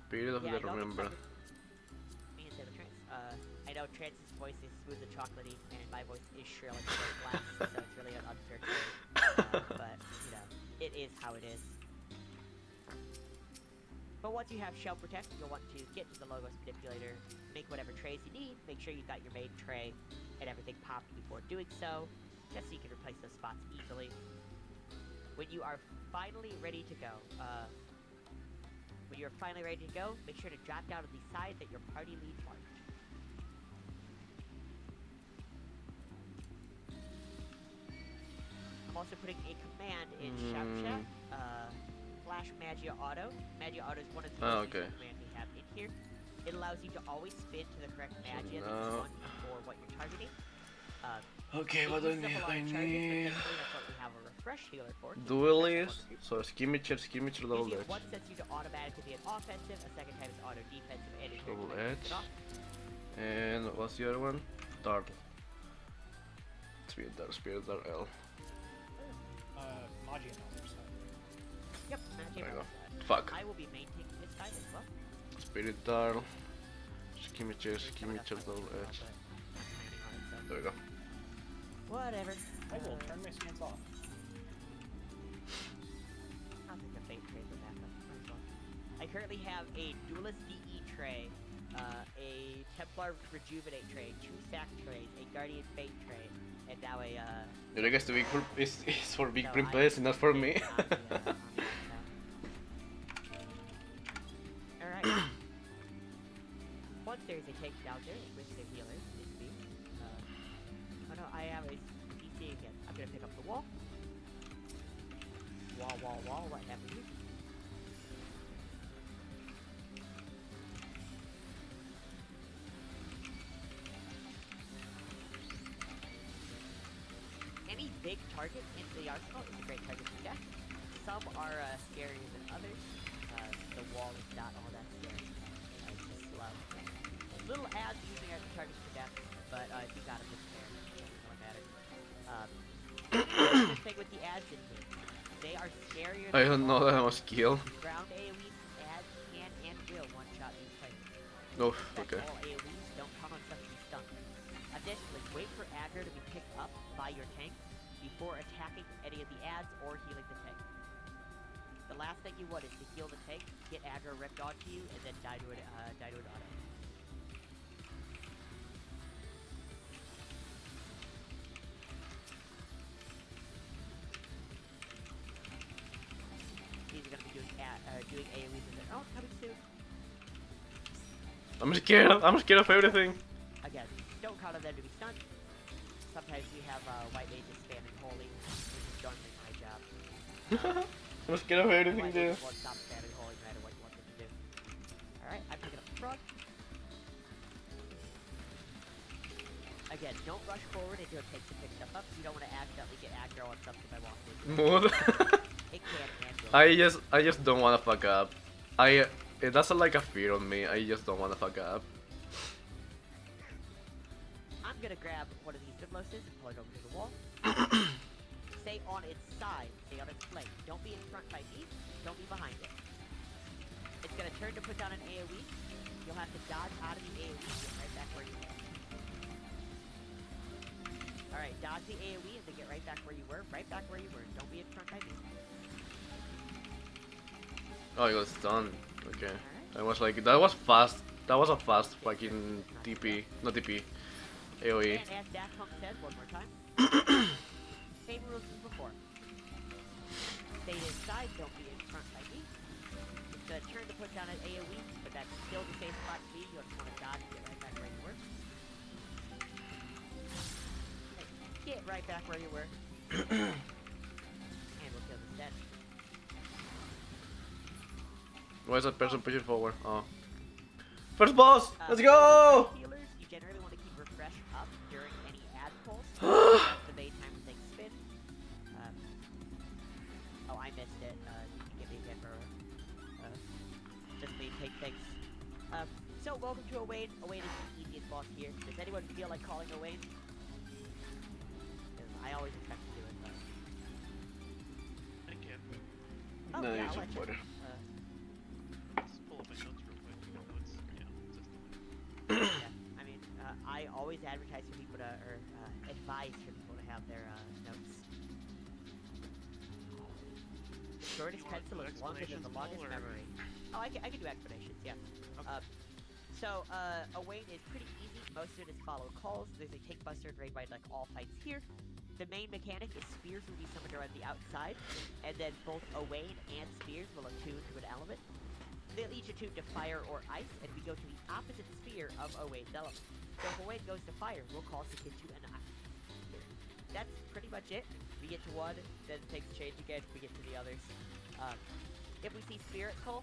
Spirit of the Remember. Me instead of Trance. I know Trance's voice is smooth and chocolatey, and my voice is shrill and very black, so it's really an unfair trade. But, you know, it is how it is. But once you have Shell Protect, you'll want to get to the Logos Manipulator, make whatever trays you need, make sure you've got your main tray and everything popped before doing so, just so you can replace those spots easily. When you are finally ready to go, make sure to drop down to the side that your party leads marked. I'm also putting a command in Shout Chat, Flash Magia Auto. Magia Auto is one of the most useful commands we have in here. It allows you to always spin to the correct Magia that you want for what you're targeting. Okay, what do I need? I need... That's what we have a refresh healer for. Duelist, so skirmisher, double edge. One sets you to automatically be an offensive, a second time is auto defensive, and it's Double edge. And what's the other one? Dart. Spirit Dart L. Magia on the other side. Yep, Magia on the other side. Fuck. I will be maintaining this side as well. Spirit Dart. Skirmisher, double edge. There we go. Whatever. I will turn my stance off. I'll take a fate tray for backup. Might as well. I currently have a Duelist DE tray, a Templar Rejuvenate tray, 2 Sack trays, a Guardian Fate tray, and now a I guess the big group is for big brain players and not for me. Alright. Once there's a tank down there, with the healer, it's me. Oh no, I have a DC again. I'm gonna pick up the wall. Wall, what happened here? Any big target in the arsenal is a great target to death. Some are scarier than others. The wall is not all that scary. It's just slow. Little ads using as targets for death, but if you got them, it's fair. It doesn't really matter. The thing with the ads in here, they are scarier. I don't know that I was killed. Ground AoE ads can and will one-shot these players. Oh, okay. All AoEs don't come on such stun. Additionally, wait for aggro to be picked up by your tank before attacking any of the ads or healing the tank. The last thing you want is to heal the tank, get aggro ripped onto you, and then die to an auto. These are going to be doing AoEs in there. Oh, coming soon. I'm scared of everything. Again, don't count on them to be stunned. Sometimes we have white mages spamming holy, which is generally my job. I'm scared of everything, dude. Won't stop spamming holy no matter what you want them to do. Alright, I'm picking up the frog. Again, don't rush forward until it takes to pick stuff up. You don't want to accidentally get aggro on something by walking. Mood. It can and will. I just don't wanna fuck up. It doesn't like a fear on me. I just don't wanna fuck up. I'm gonna grab one of these Bibloses and pull it over to the wall. Stay on its side. Stay on its flank. Don't be in front by me. Don't be behind it. It's gonna turn to put down an AoE. You'll have to dodge out of the AoE and get right back where you were. Alright, dodge the AoE and then get right back where you were. Right back where you were. Don't be in front by me. Oh, I got stunned. Okay. I was like, that was fast. That was a fast fucking TP. Not TP. AoE. And as Daft Punk says one more time. Same rules as before. Stay inside, don't be in front by me. It's gonna turn to put down an AoE, but that's still the same spot to be. You'll just want to dodge and get right back where you were. Get right back where you were. And we'll kill this dead. Why is that person pushing forward? Oh. First boss! Let's go! Healers, you generally want to keep refresh up during any ad pulls. That's the main time when things spin. Oh, I missed it. You can get me again for just me take things. So welcome to Owain. Owain is the easiest boss here. Does anyone feel like calling Owain? I always attempt to do it, but... I can. Oh, No, yeah, he's I'll a let you. fighter. Let's pull up my notes real I always advertise for people to, or advise for people to have their notes. The shortest You wanna pencil do is longer than the explanations, longest Paul, or- memory. Oh, I can do explanations, yeah. Okay. So, Owain is pretty easy. Most of it is follow calls. There's a Tank Buster and Raid Bite like all fights here. The main mechanic is Spears will be summoned around the outside, and then both Owain and Spears will attune to an element. They'll each attune to fire or ice, and we go to the opposite sphere of Owain's element. So if Owain goes to fire, we'll call Sekitsu an ice sphere. That's pretty much it. We get to one, then things change again, we get to the others. If we see Spirit Pull,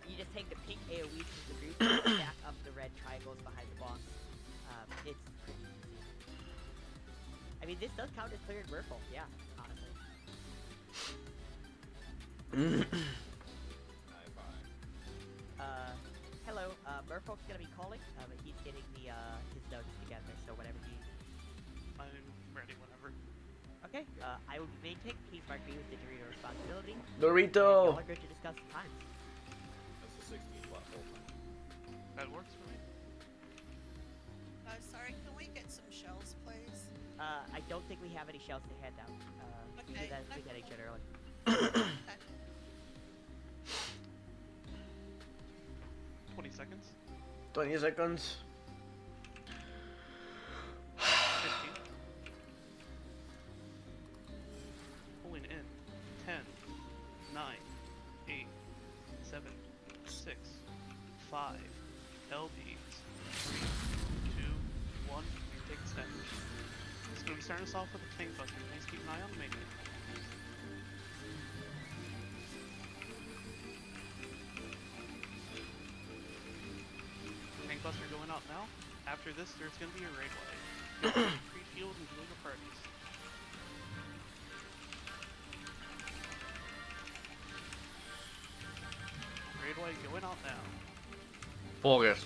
you just take the pink AoEs from the group and stack up the red triangles behind the boss. It's pretty easy. I mean, this does count as cleared Merfolk, yeah, honestly. Hello, Merfolk's gonna be calling, but he's getting the, his notes together, so whatever he... I'm ready whenever. Okay, I will be main tank, please mark me with the Dorito responsibility. Dorito! And y'all are good to discuss the times. That's a 16 platform. That works for me. Sorry, can we get some shells, please? I don't think we have any shells to hand out. We Okay, did that at the no beginning problem. generally. Okay. 20 seconds. 20 seconds. 15. Pulling in. 10, 9, 8, 7, 6, 5. LBs. 3, 2, 1. Take a step. It's going to be starting us off with a Tank Buster. Please keep an eye on the main. Tank Buster going out now. After this, there's going to be a raid wave. Pre-field and join the parties. Raid wave going out now. Focus.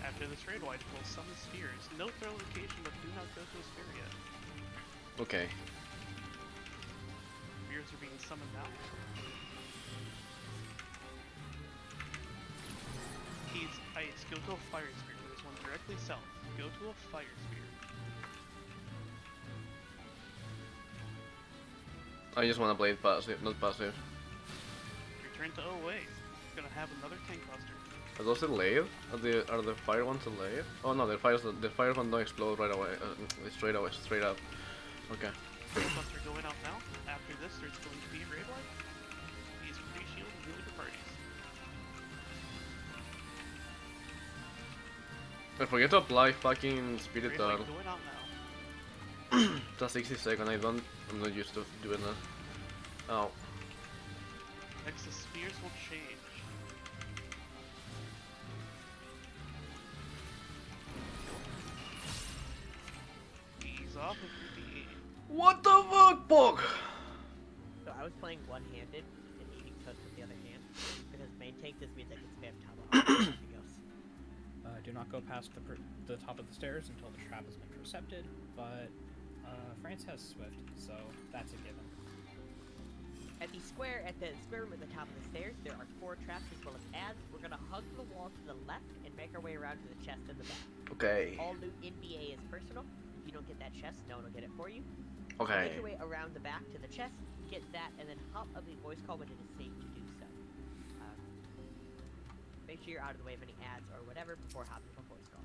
After this raid wave, we'll summon spheres. Note their location, but do not go to a sphere yet. Okay. Spheres are being summoned now. Keys, ice, go to a fire sphere. There's one directly south. Go to a fire sphere. I just want to play it passive, not passive. Return to OA. Gonna have another Tank Buster. Are those delayed? Are the fire ones delayed? Oh no, the fire one don't explode right away. Straight away, straight up. Okay. Tank Buster going out now. After this, there's going to be a raid wave. Use free shield and move to parties. I forget to apply fucking Spirit Raid Turtle. wave going out now. That's 60 seconds. I'm not used to doing that. Oh. Next, the spheres will change. Ease off if you're the What the fuck, Pog? So I was playing one-handed and eating toast with the other hand, because main tank just means I can spam top off. Do not go past the top of the stairs until the trap has been intercepted, but France has Swift, so that's a given. At the square room at the top of the stairs, there are 4 traps as well as ads. We're gonna hug the wall to the left and make our way around to the chest in the back. Okay. All loot in BA is personal. If you don't get that chest, no one will get it for you. Okay. Make your way around the back to the chest, get that, and then hop of the voice call when it is safe to do so. Make sure you're out of the way of any ads or whatever before hopping a voice call.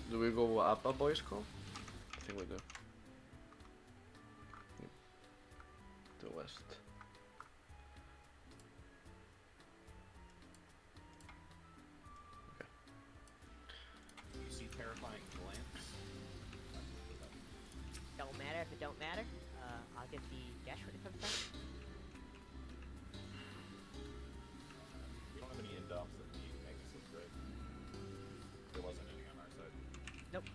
Do we go up a voice call? I think we do. Yep. To west. Okay. You see terrifying glance? Don't matter if it don't matter. I'll get the dash when it comes time. We don't have any indoms that need to make this look good. There wasn't any on our side. Nope.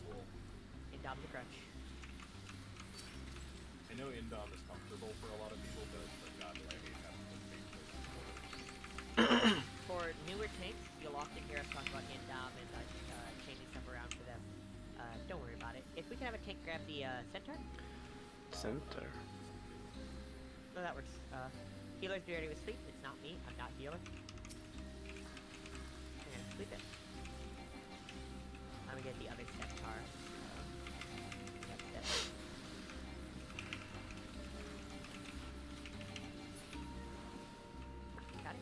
Cool. Indom the crunch. I know indom is comfortable for a lot of people, but God, do I hate having to make this. For newer tanks, you'll often hear us talk center. So that works. Healer's be ready with sleep. It's not me. I'm not healer. And sleep it. I'm gonna get the other centaur. Yep, that's got it.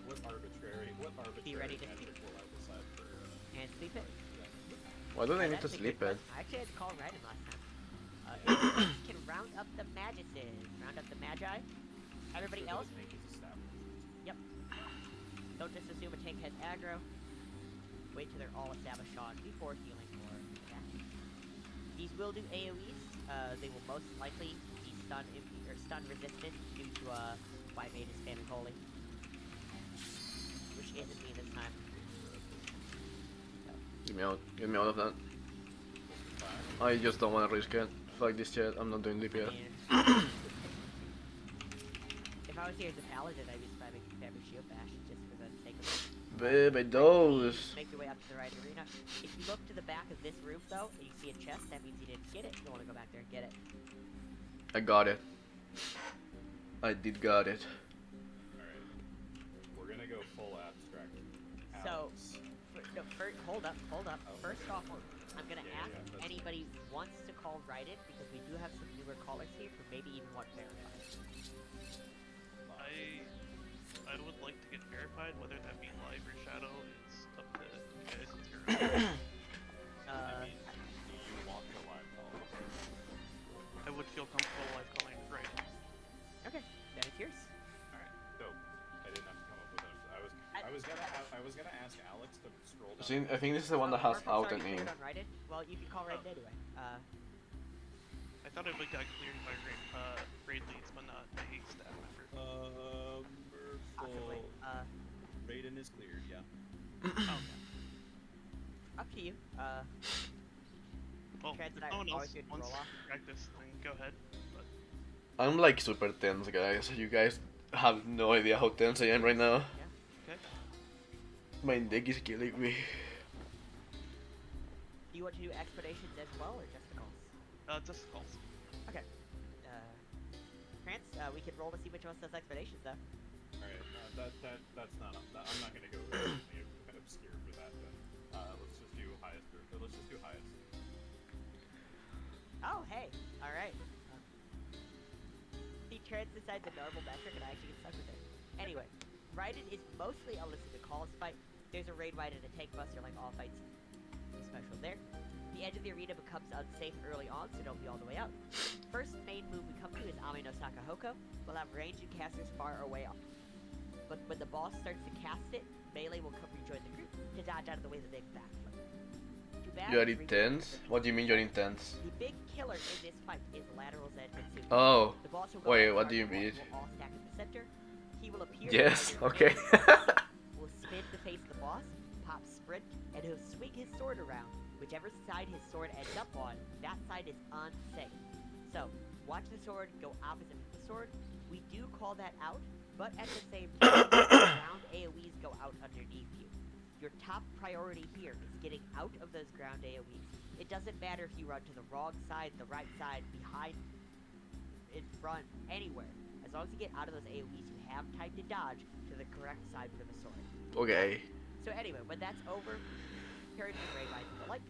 What arbitrary Be ready to metric will I decide for? And sleep it. Why do they need That's to a sleep good it? question. I actually had to call Raiden last time. Can round up the maguses. Round up the magi. Everybody else, yep. Don't just assume a tank has aggro. Wait till they're all established on before healing or attack. These will do AoEs. They will most likely be stun resistant due to White Mage is spamming Holy. Which isn't me this time. Get me out of that. I just don't want to risk it. Fuck this shit, I'm not doing DPS. If I was here as a paladin, I'd be spamming shield bash just for the sake of it. Baby, those. Make your way up to the right arena. If you look to the back of this roof though, and you see a chest, that means you didn't get it. You want to go back there and get it. I got it. I did got it. Alright. We're gonna go full abstract. So, Alex. hold up. Oh, First okay. off, I'm gonna Yeah, ask yeah, that's anybody wants to call Raiden, because we do have some newer callers here for maybe even one verified. I would like to get verified, whether that be live or shadow. It's up to you guys. It's your I mean, do you want the live call? I would feel comfortable live calling right. Okay, then it's yours. Alright, dope. I didn't have to come up with it. I was gonna ask Alex to scroll down. See, I think this is the one that has out and in. On Raiden. Well, you can call Raiden anyway. I thought it got cleared by raid leads, but not a staff member. Possibly. Raiden is cleared, yeah. Oh, Up to you. well, Trans if and I no one always else good to wants roll to off. practice, then go ahead. But I'm like super tense, guys. You guys have no idea how tense I am right now. okay. My neck is killing me. Do you want to do explanations as well, or just the calls? Just calls. Okay. Krantz, we can roll to see which one does explanations, though. Alright, that's not. I'm not gonna go really obscure for that then. Let's just do highest. Let's just do highest. Oh, hey. All right. See, Trans decides a normal metric, and I actually get stuck with it. Anyway, Raiden is mostly a listen to calls fight. There's a raid Raiden and a tank buster, like all fights. Special there. The edge of the arena becomes unsafe early on, so don't be all the way out. First main move we come to is Ame no Sakahoko. We'll have ranged and casters far away off. But when the boss starts to cast it, melee will come rejoin the group to dodge out of the way of the big backflip. Too bad You're it's intense? What do you mean you're intense? The big killer in this fight is Lateral Zen Mitsu. Oh. The boss will go Wait, back what hard do you and mean? will all stack at the center. He will appear Yes, behind your okay. hand, will spin to face the boss, pop sprint, and he'll swing his sword around. Whichever side his sword ends up on, that side is unsafe. So, watch the sword go opposite with the sword. We do call that out, but at the same time, ground AoEs go out underneath you. Your top priority here is getting out of those ground AoEs. It doesn't matter if you run to the wrong side, the right side, behind, in front, anywhere. As long as you get out of those AoEs, you have time to dodge to the correct side with the sword. Okay. So anyway, when that's over, Parry the Ray Rise to the light.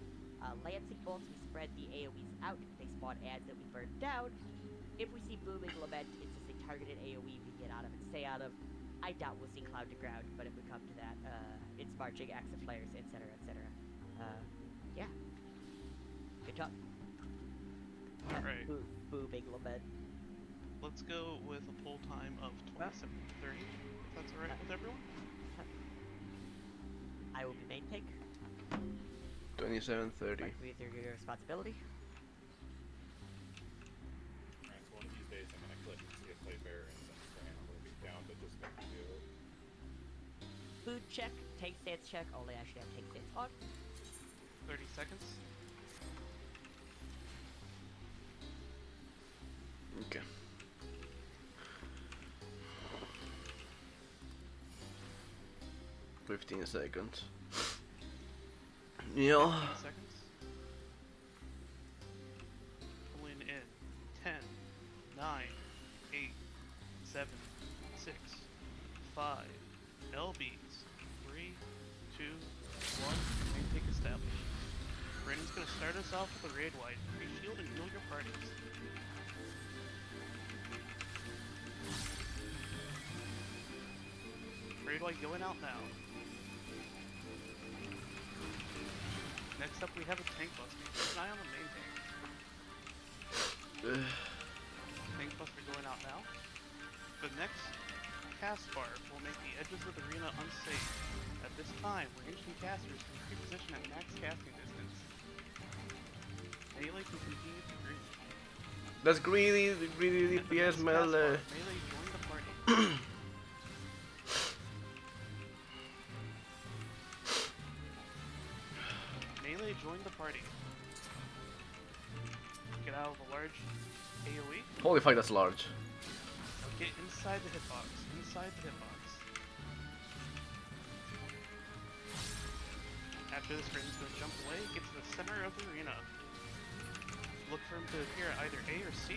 Lancing bolts, we spread the AoEs out. They spawn ads that we burn down. If we see Booming Lament, it's just a targeted AoE we get out of and stay out of. I doubt we'll see Cloud to Ground, but if we come to that, it's marching active players, etc., etc. Yeah. Good talk. Alright. Booming Lament. Let's go with a pull time of 27:30. If that's alright with everyone. I will be main tank. 27:30. With your responsibility. Alright, so one of these days I'm gonna click and see if play bearings and I'm gonna be down to just make do. Food check, tank stance check. Only I should have tank stance on. 30 seconds. Okay. $15 seconds. Yeah. 15 seconds. Pulling in 7, 6, 5, LBs, 3, 2, 1, and take establish. Brandon's gonna start us off with a raid wide. Re-shield and heal your parties. Raid wide going out now. Next up we have a tank buster. Keep an eye on the main tank. Tank buster going out now. The next cast bar will make the edges of the arena unsafe. At this time, ranged and casters can pre-position at max casting distance. Melee can continue to green. That's greedy DPS melee. Melee join the party. Melee join the party. Get out of the large AoE. Holy fuck, that's large. Get inside the hitbox. Inside the hitbox. After this, Britain's going to jump away, get to the center of the arena. Look for him to appear at either A or C.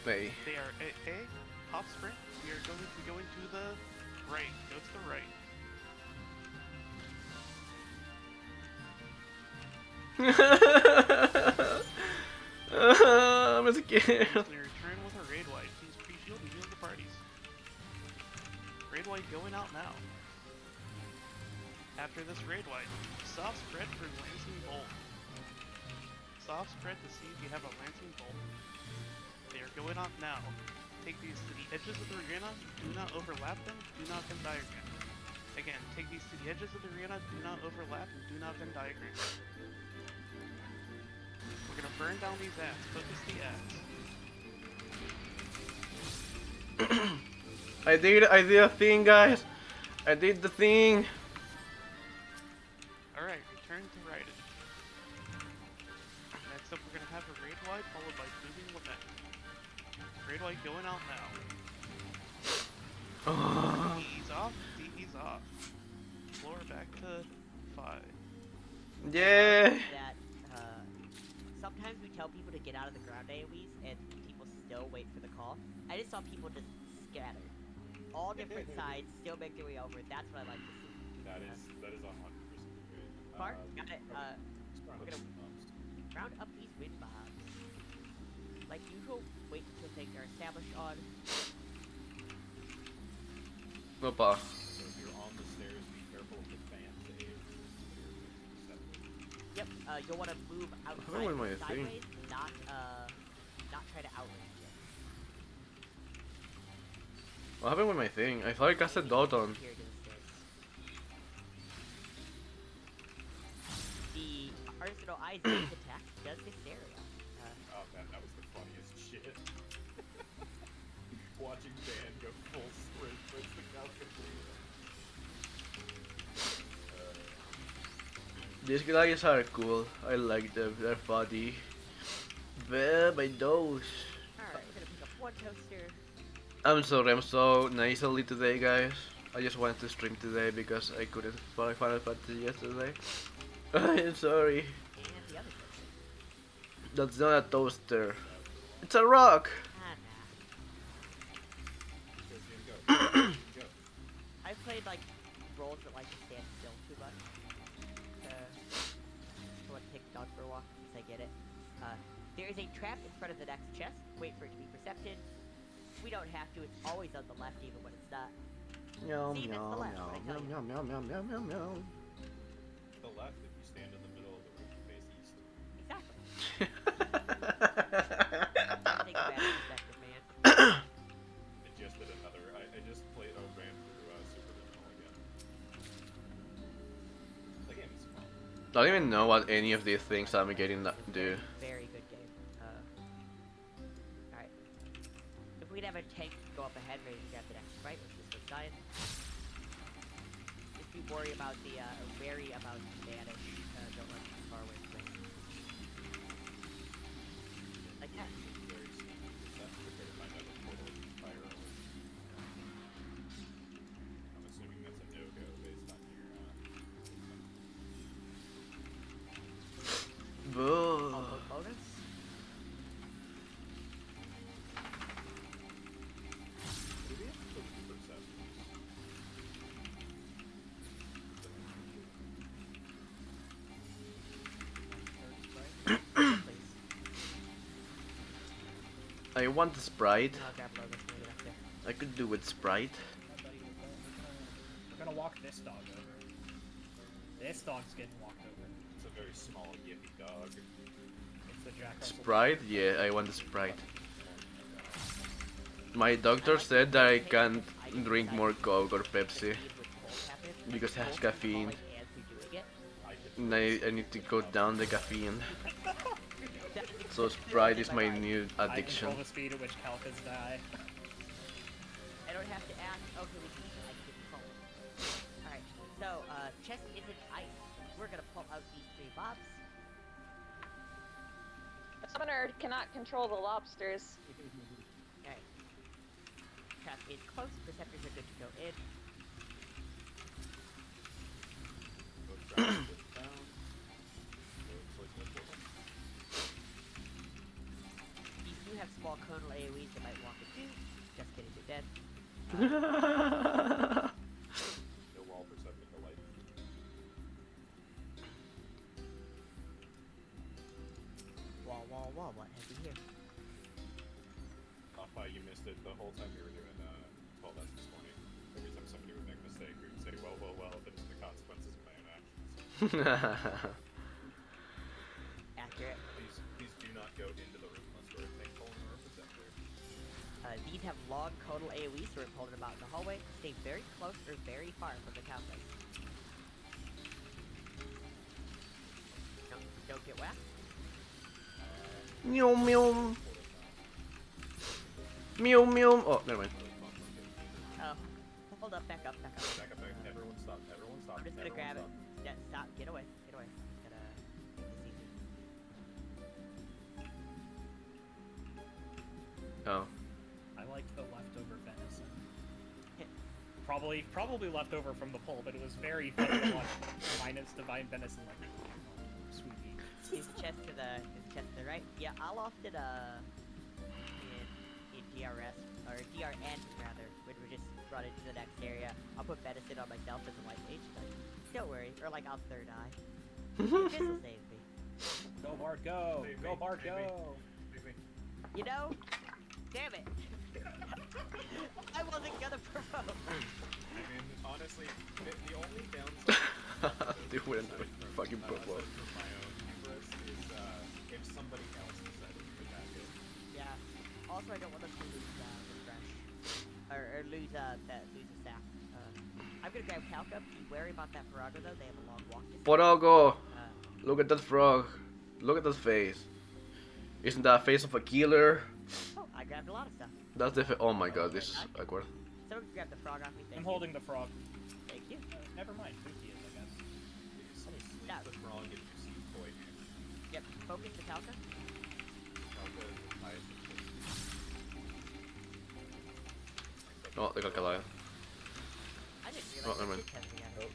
Hey. They are A, hop sprint. We are going to be going to the right. Go to the right. I'm scared. He's going to return with a raid wide. Please pre-shield and heal the parties. Raid wide going out now. After this raid wide, soft spread for Lancing Bolt. Soft spread to see if you have a Lancing Bolt. They are going out now. Take these to the edges of the arena, do not overlap them, do not Venn diagram. Again, take these to the edges of the arena, do not overlap, and do not Venn diagram. We're gonna burn down these ads, focus the ads. I did a thing, guys. I did the thing. Alright, return to right. Next up, we're gonna have a raid wide followed by moving lament. Raid wide going out now. Ease off, ease off. Floor back to 5. Yeah. That sometimes we tell people to get out of the ground AoEs and people still wait for the call. I just saw people just scatter. All different sides, still make their way over. That's what I like to see. That is 100% good. Mark, got it. We're gonna round up these wind bombs. Like usual, wait until things are established on. Opa. So if you're on the stairs, be careful of the fans. Yep, you'll want to move outside where am I sideways, not try to outrange it. What happened with my thing? I thought I casted dot on. Here it is. The Arsenal Eyes attack does hysteria. Oh man, that was the funniest shit. Watching Dan go full sprint puts the calculator. These guys are cool. I like them. Their body. Well, my nose. Alright, we're gonna pick up one toaster. I'm sorry, I'm so nasally today, guys. I just wanted to stream today because I couldn't play Final Fantasy yesterday. I'm sorry. And the other toaster. That's not a toaster. It's a rock. Ah, Go. nah. I've played like roles that like to stand still too much. I want to take the dog for a walk since I get it. There is a trap in front of the next chest. Wait for it to be percepted. We don't have to. It's always on the left, even when it's not. Meow, See, that's the meow, left, meow, what I tell meow, you. meow, meow, meow, meow, meow. The left, if you stand in the middle of the room, you face east. Exactly. Take a bad perspective, man. I just did another. I just played. Ran through Super Liminal again. The game is fun. I don't even know what any of these things I'm getting do. Very good game. Alright. If we'd have a tank go up ahead, ready to grab the next fight, which is the side. If you worry about the, wary about the damage, don't run too far away from it. Like that. Very soon. That's prepared to find out the portal is fire over. I'm assuming that's a no-go based on your. Boo. Also bonus. I want the Sprite. And I'll grab Logan when we get up there. I could do with Sprite. Yeah, buddy, we're gonna walk this dog over. This dog's getting walked over. It's a very small, yippy dog. It's the Jack Russell. Sprite? Yeah, I want the Sprite. My doctor said that I can't drink more Coke or Pepsi because it has caffeine. And I need to cut down the caffeine. So Sprite is my new I addiction. control the speed at which Calcas die. I don't have to ask. Okay, we can. I can pull. Alright, so, chest isn't ice. We're gonna pull out these 3 mobs. The summoner cannot control the lobsters. Alright. Trap is close. Receptors are good to go in. These do have small conal AoEs that might walk into. Just kidding, they're dead. No wall percepting the light. Wall, what have we here? You missed it the whole time you were doing 12S this morning. Every time somebody would make a mistake, we would say, well, if it's the consequences of my own actions. Accurate. Please do not go into the room unless we're a colon or a protector. These have long conal AoEs, so we're pulling them out in the hallway. Stay very close or very far from the campus. No, don't get whacked. Meow meow. Meow meow. Oh, never mind. Oh, hold up, back up. Back up, back up. Everyone stop. Everyone stop. I'm just gonna Everyone grab it. stop. Yeah, stop, get away. Gotta make this easy. Oh. I like the leftover venison. Probably leftover from the pull, but it was very funny to watch minus divine venison like sweet meat. Here's the chest to the right. Yeah, I'll often in DRS or DRN rather, when we just run into the next area, I'll put medicine on myself as a life mage. Like, don't worry, or like I'll third eye. This will save me. Go Bard, go! Save Go me, Bard, save me. go! Leave me. You know, damn it. I wasn't gonna promote. I mean, honestly, the only downside They wouldn't do it. Fucking aside provoke. from my own hubris is if somebody else decided to attack it. Yeah. Also, I don't want us to lose refresh, or lose the staff. I'm gonna grab Calca. Be wary about that Farago though. They have a long walk distance. Porogo! Look at that frog. Look at that face. Isn't that face of a killer? Oh, I grabbed a lot of stuff. That's the oh my god, this is awkward. Someone grab the frog off me. Thank I'm you. holding the frog. Thank you. Never mind, Buki is, I guess. Sleep No. the frog if you see toy. Yep. Focus the Calca. Alpha is the highest. Oh, they got Goliath. I didn't Oh, realize never mind. it did together.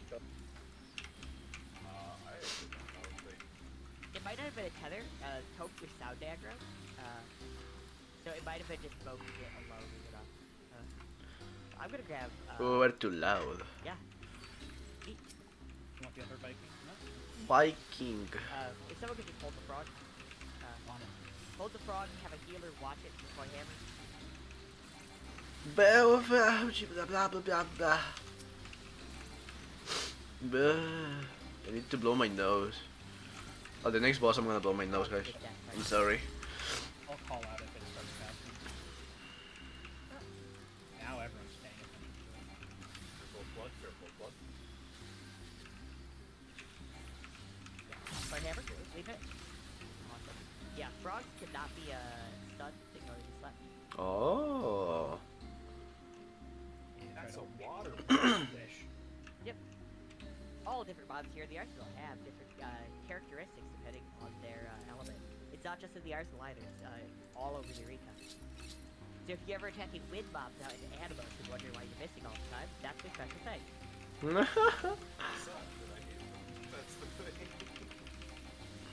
I actually don't know if they... It might not have been a tether. Tope with sound aggro. So it might have been just smoking it alone. I'm gonna grab. We're too loud. Yeah. Eat. You want the other Viking? No? Viking. If someone could just hold the frog. On it. Hold the frog. Have a healer watch it before I hammer. Blah blah blah blah blah. I need to blow my nose. Oh, the next boss I'm gonna blow my nose, guys. I'm sorry. I'll call out if it starts casting. Now everyone's paying attention to it. Careful blood. Before I hammer. Leave it. Awesome. Yeah, frogs cannot be stunned. They can only be slept. Oh. That's a water. Fish. Yep. All different mobs here in the arsenal have different characteristics depending on their element. It's not just in the arsenal either, it's all over the arena. So if you're ever attacking wind mobs out in Animus and wondering why you're missing all the time, that's the special thing. That's the thing.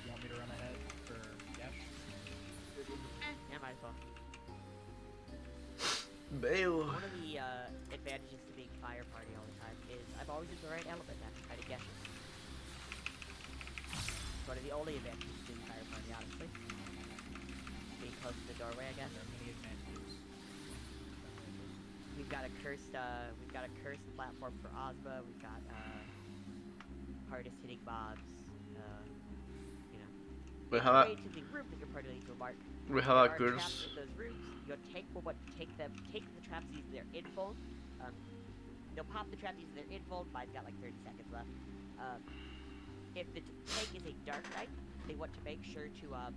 You want me to run ahead for Yesh? Yeah, might as well. Bail. One of the advantages to being fire party all the time is I'm always in the right element after trying to guess it. It's one of the only advantages to being fire party, honestly. Being close to the doorway, I guess. Are there many we've got a cursed platform for Ozma. We've got hardest hitting mobs. You know, We each have a way to the room that you're partly to mark. we There have a are traps curse. in those rooms. Your tank will take the traps using their info. They'll pop the traps using their info. Mine's got like 30 seconds left. If the tank is a dark knight, they want to make sure to have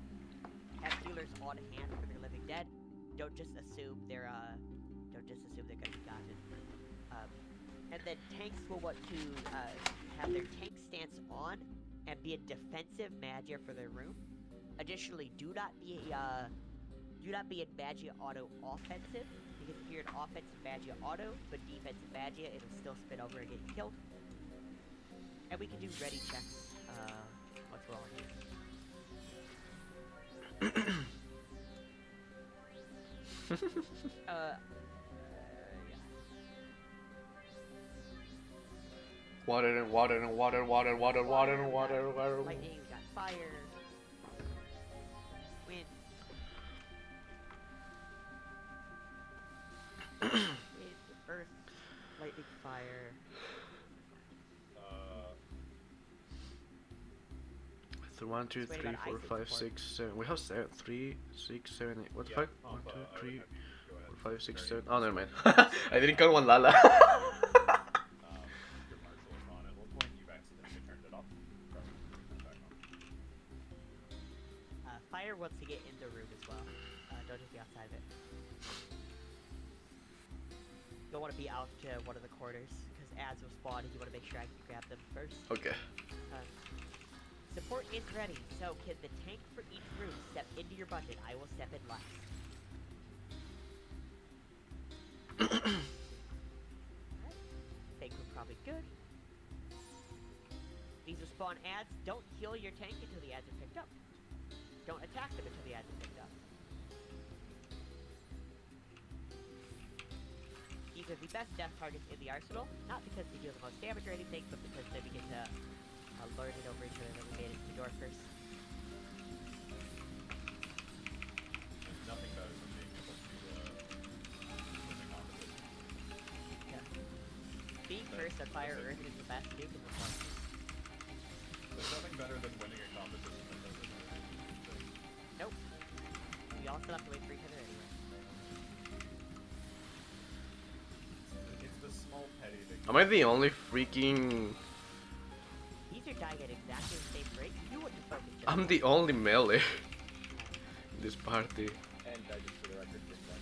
healers on hand for their living dead. Don't just assume they're gonna be gotten. And then tanks will want to have their tank stance on and be a defensive magia for their room. Additionally, do not be in magia auto offensive, because if you're an offensive magia auto but defensive magia, it'll still spin over and get you killed. And we can do ready checks once we're all here. Yeah. Water and water and water, water, water, water and water, water. Lightning, we got fire. Wind. Wind, earth, lightning, fire. So 1, 2, 3, 4, 5, 6, 7. We have 7, 3, 6, 7, 8. What the fuck? 1, 2, 3, 4, 5, 6, 7. Oh, never mind. I didn't count one Lala. Your marshal is on. At one point, you've accidentally turned it off. Back on. Fire wants to get in the room as well. Don't just be outside of it. You'll want to be out to one of the corners, because ads will spawn and you want to make sure I can grab them first. Okay. Support is ready, so can the tank for each room step into your budget? I will step in last. Alright. Tank room probably good. These will spawn ads. Don't heal your tank until the ads are picked up. Don't attack them until the ads are picked up. These are the best death targets in the arsenal, not because they deal the most damage or anything, but because they begin to lord it over each other that we made it to the door first. There's nothing better than being able to win the competition. Yeah. Being cursed on fire earth is the best nuke in the fun. There's nothing better than winning a competition that doesn't hurt. Nope. We all still have to wait for each other anyway. It's the small petty that Am I the only freaking... These are dying at exactly the same rate. You wouldn't focus just I'm the only melee in this party. and I just for the record did that.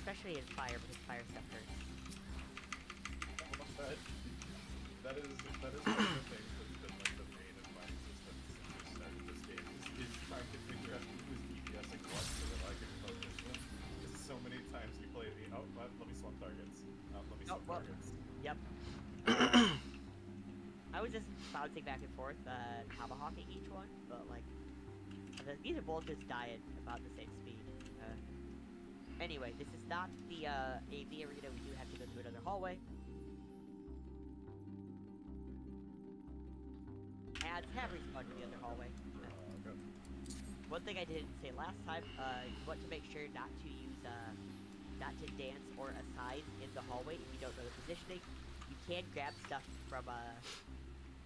especially in fire, because fire stuff hurts. That is one of the things that's been like the main of my existence since we started this game is trying to figure out who's DPSing what so that I can focus them. Because so many times you play the let me swap targets. Let me swap well, targets. Yep. I was just bouncing back and forth, tomahawking each one, but like, these are both just dying about the same speed. Anyway, this is not the AV arena. We do have to go through another hallway. Ads have respawned to the other hallway. Good. One thing I didn't say last time, you want to make sure not to use, not to dance or aside in the hallway if you don't know the positioning. You can grab stuff from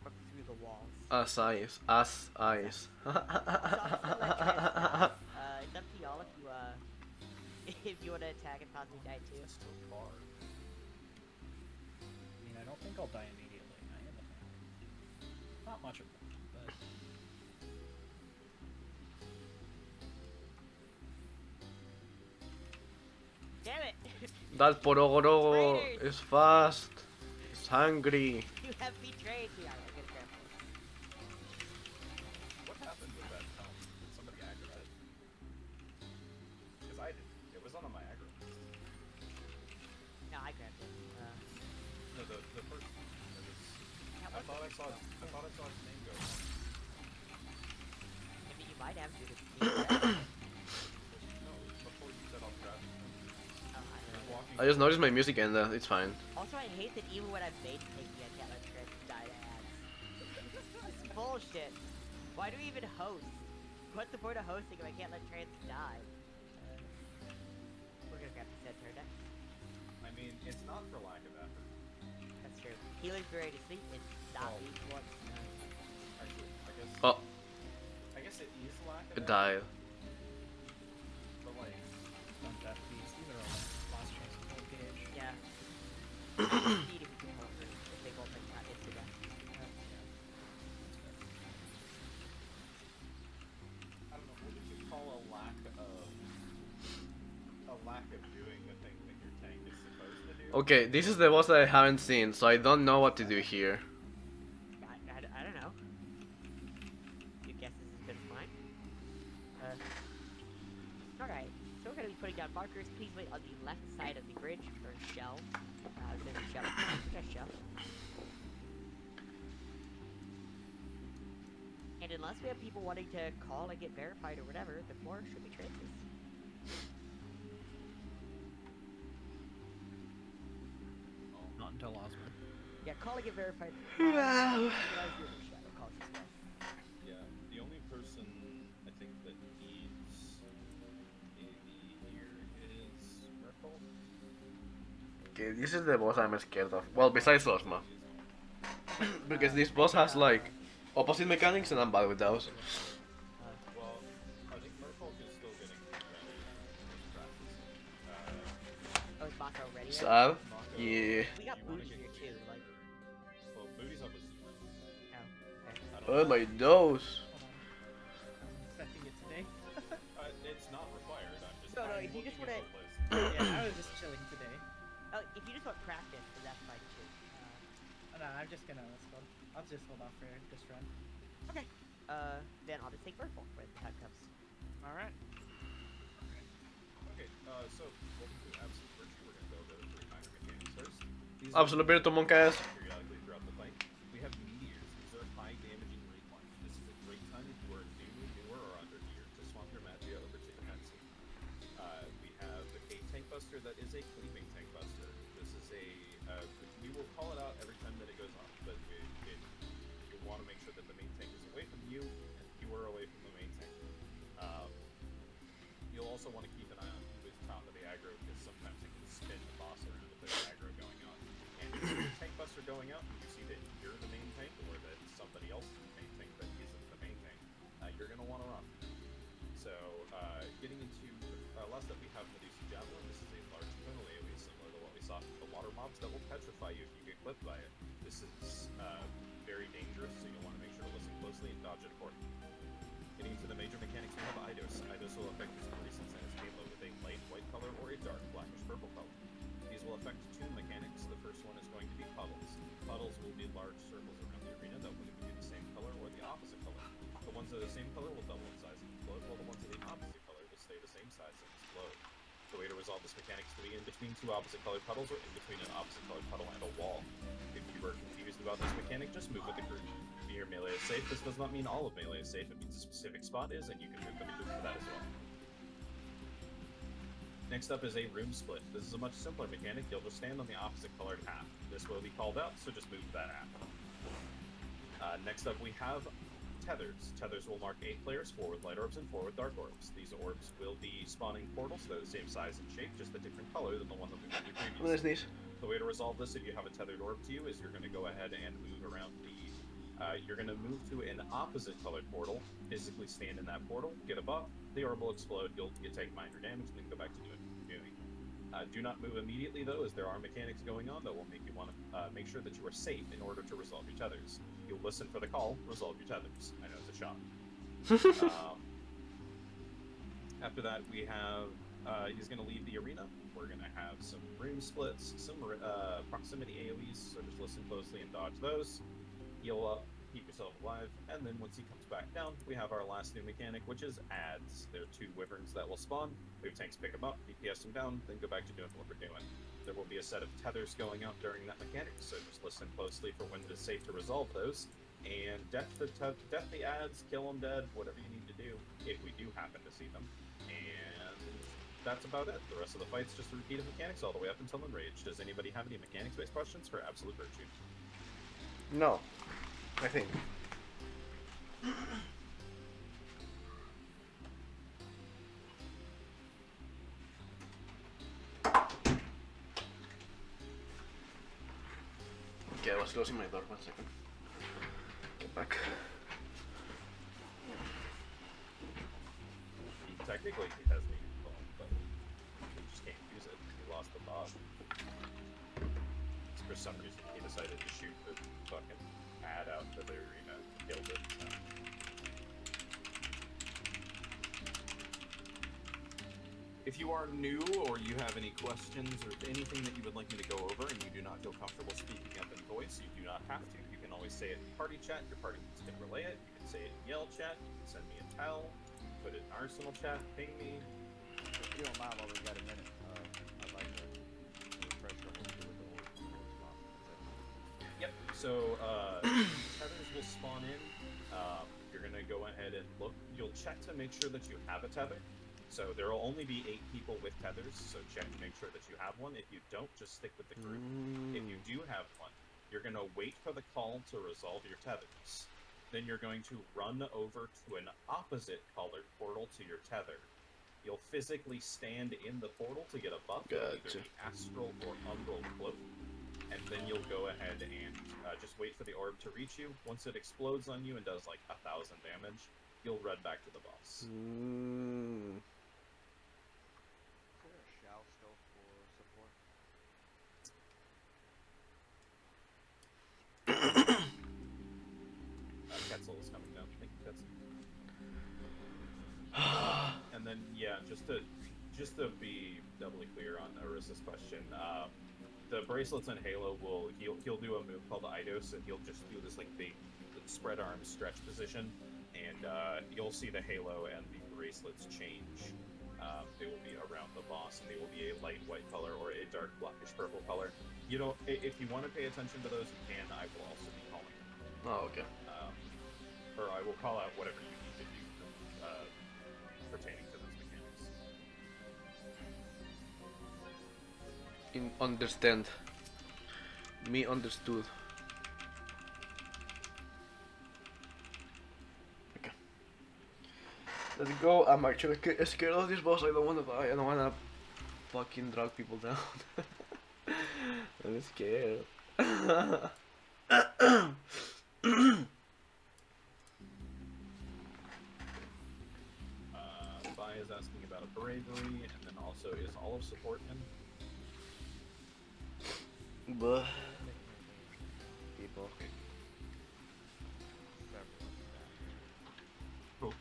through the walls. Us eyes. Us eyes. It's up to y'all if you want to attack and possibly die too. It's still far. I mean, I don't think I'll die immediately. I am a fan. Not much of them, but... Damn it! That Porogoro Raiders. is fast. It's hungry. You have betrayed me. I'm gonna grab this. What happened with that helm? Did somebody aggro it? Because I did. It was on my aggro list. No, I grabbed it. No, the first one. It was, Yeah, I thought I saw his name go. I mean, you might have to. No, before you said I'll grab it. Walking. I just noticed my music and it's fine. Also, I hate that even when I'm made to take the can't let Trent die to ads. It's bullshit. Why do we even host? What's the point of hosting if I can't let trans die? We're gonna grab the centaur next. I mean, it's not for lack of effort. That's true. Healing for 80 sleep is not Oh. being once. Actually, Oh, I guess it is lack of it effort. died. But like, On Death Beast, either are last chance to full gauge. Yeah. Speed if you can hold her. If they both like not instant death. I don't know, what would you call a lack of doing the thing that your tank is supposed to do? Okay, this is the boss that I haven't seen, so I don't know what to do here. I don't know. Your guess is as good as mine. Alright, so we're gonna be putting down markers. Please wait on the left side of the bridge for a shell. There's a shell. There's a shell. And unless we have people wanting to call and get verified or whatever, the floor should be trances. Not until Osman. Yeah, call and get verified. Wow. Yeah, the only person I think that needs AV here is Merkel. Okay, this is the boss I'm scared of. Well, besides Osma. Because this boss has like opposite mechanics and I'm bad with those. Well, I think Merkel is still getting ready for practice. Oh, is Mako ready? yet? Sad? Yeah. We got You wanna booty get- here too, like, Well, Booty's up with oh, okay. I don't Oh know. my nose. I'm expecting it today. It's not required. I'm just. No, no, I'm if you just looking at wanna- the list. Yeah, I was just chilling today. Oh, if you just want practice, then that's fine too. No, I'm just gonna I'll just hold off for this run. Okay. Then I'll just take Vertical when the time comes. Alright. Okay, so welcome to Absolute Virtue. We're gonna go over the 3 minor mechanics first. These Absolute Virtue, monk ass. periodically throughout the fight. We have meteors. These are high damaging reclines. This is a great time if you are new, newer, or under tier to swap your magia over to defensive. We have the Cave Tank Buster that is a Cleaving Tank Buster. This is a we will call it out every time that it goes off, but we want to make sure that the main tank is away from you and you are away from the main tank. You'll also want to keep an eye on who is top of the aggro because sometimes it can spin the boss around if there's aggro going on. And if you see a tank buster going out and you see that you're the main tank or that somebody else is the main tank that isn't the main tank, you're going to want to run. So, getting into last up we have Medusa Javelin. This is a large tonal AoE similar to what we saw from the water mobs that will petrify you if you get clipped by it. This is very dangerous, so you'll want to make sure to listen closely and dodge it accordingly. Getting into the major mechanics, we have Eidos. Eidos will affect his resistance and his payload with a light white color or a dark blackish purple color. These will affect 2 mechanics. The first one is going to be puddles. Puddles will be large circles around the arena that will either be the same color or the opposite color. The ones that are the same color will double in size and explode, while the ones that are the opposite color will stay the same size and explode. The way to resolve this mechanic is to be in between 2 opposite colored puddles or in between an opposite colored puddle and a wall. If you are confused about this mechanic, just move with the group. If your melee is safe, this does not mean all of melee is safe, it means a specific spot is, and you can move with the group for that as well. Next up is a room split. This is a much simpler mechanic. You'll just stand on the opposite colored half. This will be called out, so just move to that half. Next up we have Tethers. Tethers will mark 8 players, 4 with light orbs and 4 with dark orbs. These orbs will be spawning portals. They're the same size and shape, just a different color than the one that we moved previously. What is this? The way to resolve this, if you have a tethered orb to you, is you're going to go ahead and move around the... you're going to move to an opposite colored portal, physically stand in that portal, get a buff, the orb will explode, you'll take minor damage, and then go back to doing what you're doing. Do not move immediately, though, as there are mechanics going on that will make you want to make sure that you are safe in order to resolve your tethers. You'll listen for the call, resolve your tethers. I know it's a shock. After that, we have... he's going to leave the arena. We're going to have some room splits, some proximity AoEs, so just listen closely and dodge those. Heal up, keep yourself alive, and then once he comes back down, we have our last new mechanic, which is adds. There are 2 wyverns that will spawn. We have tanks pick them up, DPS them down, then go back to doing what we're doing. There will be a set of tethers going out during that mechanic, so just listen closely for when it is safe to resolve those. And death the adds, kill them dead, whatever you need to do, if we do happen to see them. And that's about it. The rest of the fight's just a repeat of mechanics all the way up until Enrage. Does anybody have any mechanics-based questions for Absolute Virtue? No, I think. was closing my door. 1 second. Get back. Technically, he has the phone, but he just can't use it. He lost the bob. For some reason, he decided to shoot the fucking ad out to the arena and killed it. So. If you are new or you have any questions or anything that you would like me to go over and you do not feel comfortable speaking up in voice, you do not have to. You can always say it in party chat. Your party can relay it. You can say it in yell chat. You can send me a tell. Put it in Arsenal chat. Ping me. If you don't mind, while we've got a minute, I'd like to refresh our history with the whole response. Yep. So tethers will spawn in. You're gonna go ahead and look. You'll check to make sure that you have a tether. So there will only be 8 people with tethers. So check to make sure that you have one. If you don't, just stick with the group. If you do have one, you're gonna wait for the call to resolve your tethers. Then you're going to run over to an opposite colored portal to your tether. You'll physically stand in the portal to get a buff, either the astral or umbral cloak. And then you'll go ahead and just wait for the orb to reach you. Once it explodes on you and does like 1,000 damage, you'll run back to the boss. Is there a shell still for support? Ketzel is coming down. Thank you, Ketzel. And then, yeah, just to be doubly clear on Arissa's question, the bracelets in Halo he'll do a move called Eidos, and he'll just do this like big spread arm stretch position, and you'll see the Halo and the bracelets change. They will be around the boss, and they will be a light white color or a dark blackish purple color. You don't. If you want to pay attention to those, you can. I will also be calling them. Oh, okay. Or I will call out whatever you need to do pertaining to those mechanics. Understand. Me understood. Okay. Let's go. I'm actually scared of this boss. I don't want to die. I don't want to fucking drag people down. I'm scared. Vi is asking about bravery, and then also is all of support in? But people. Cool.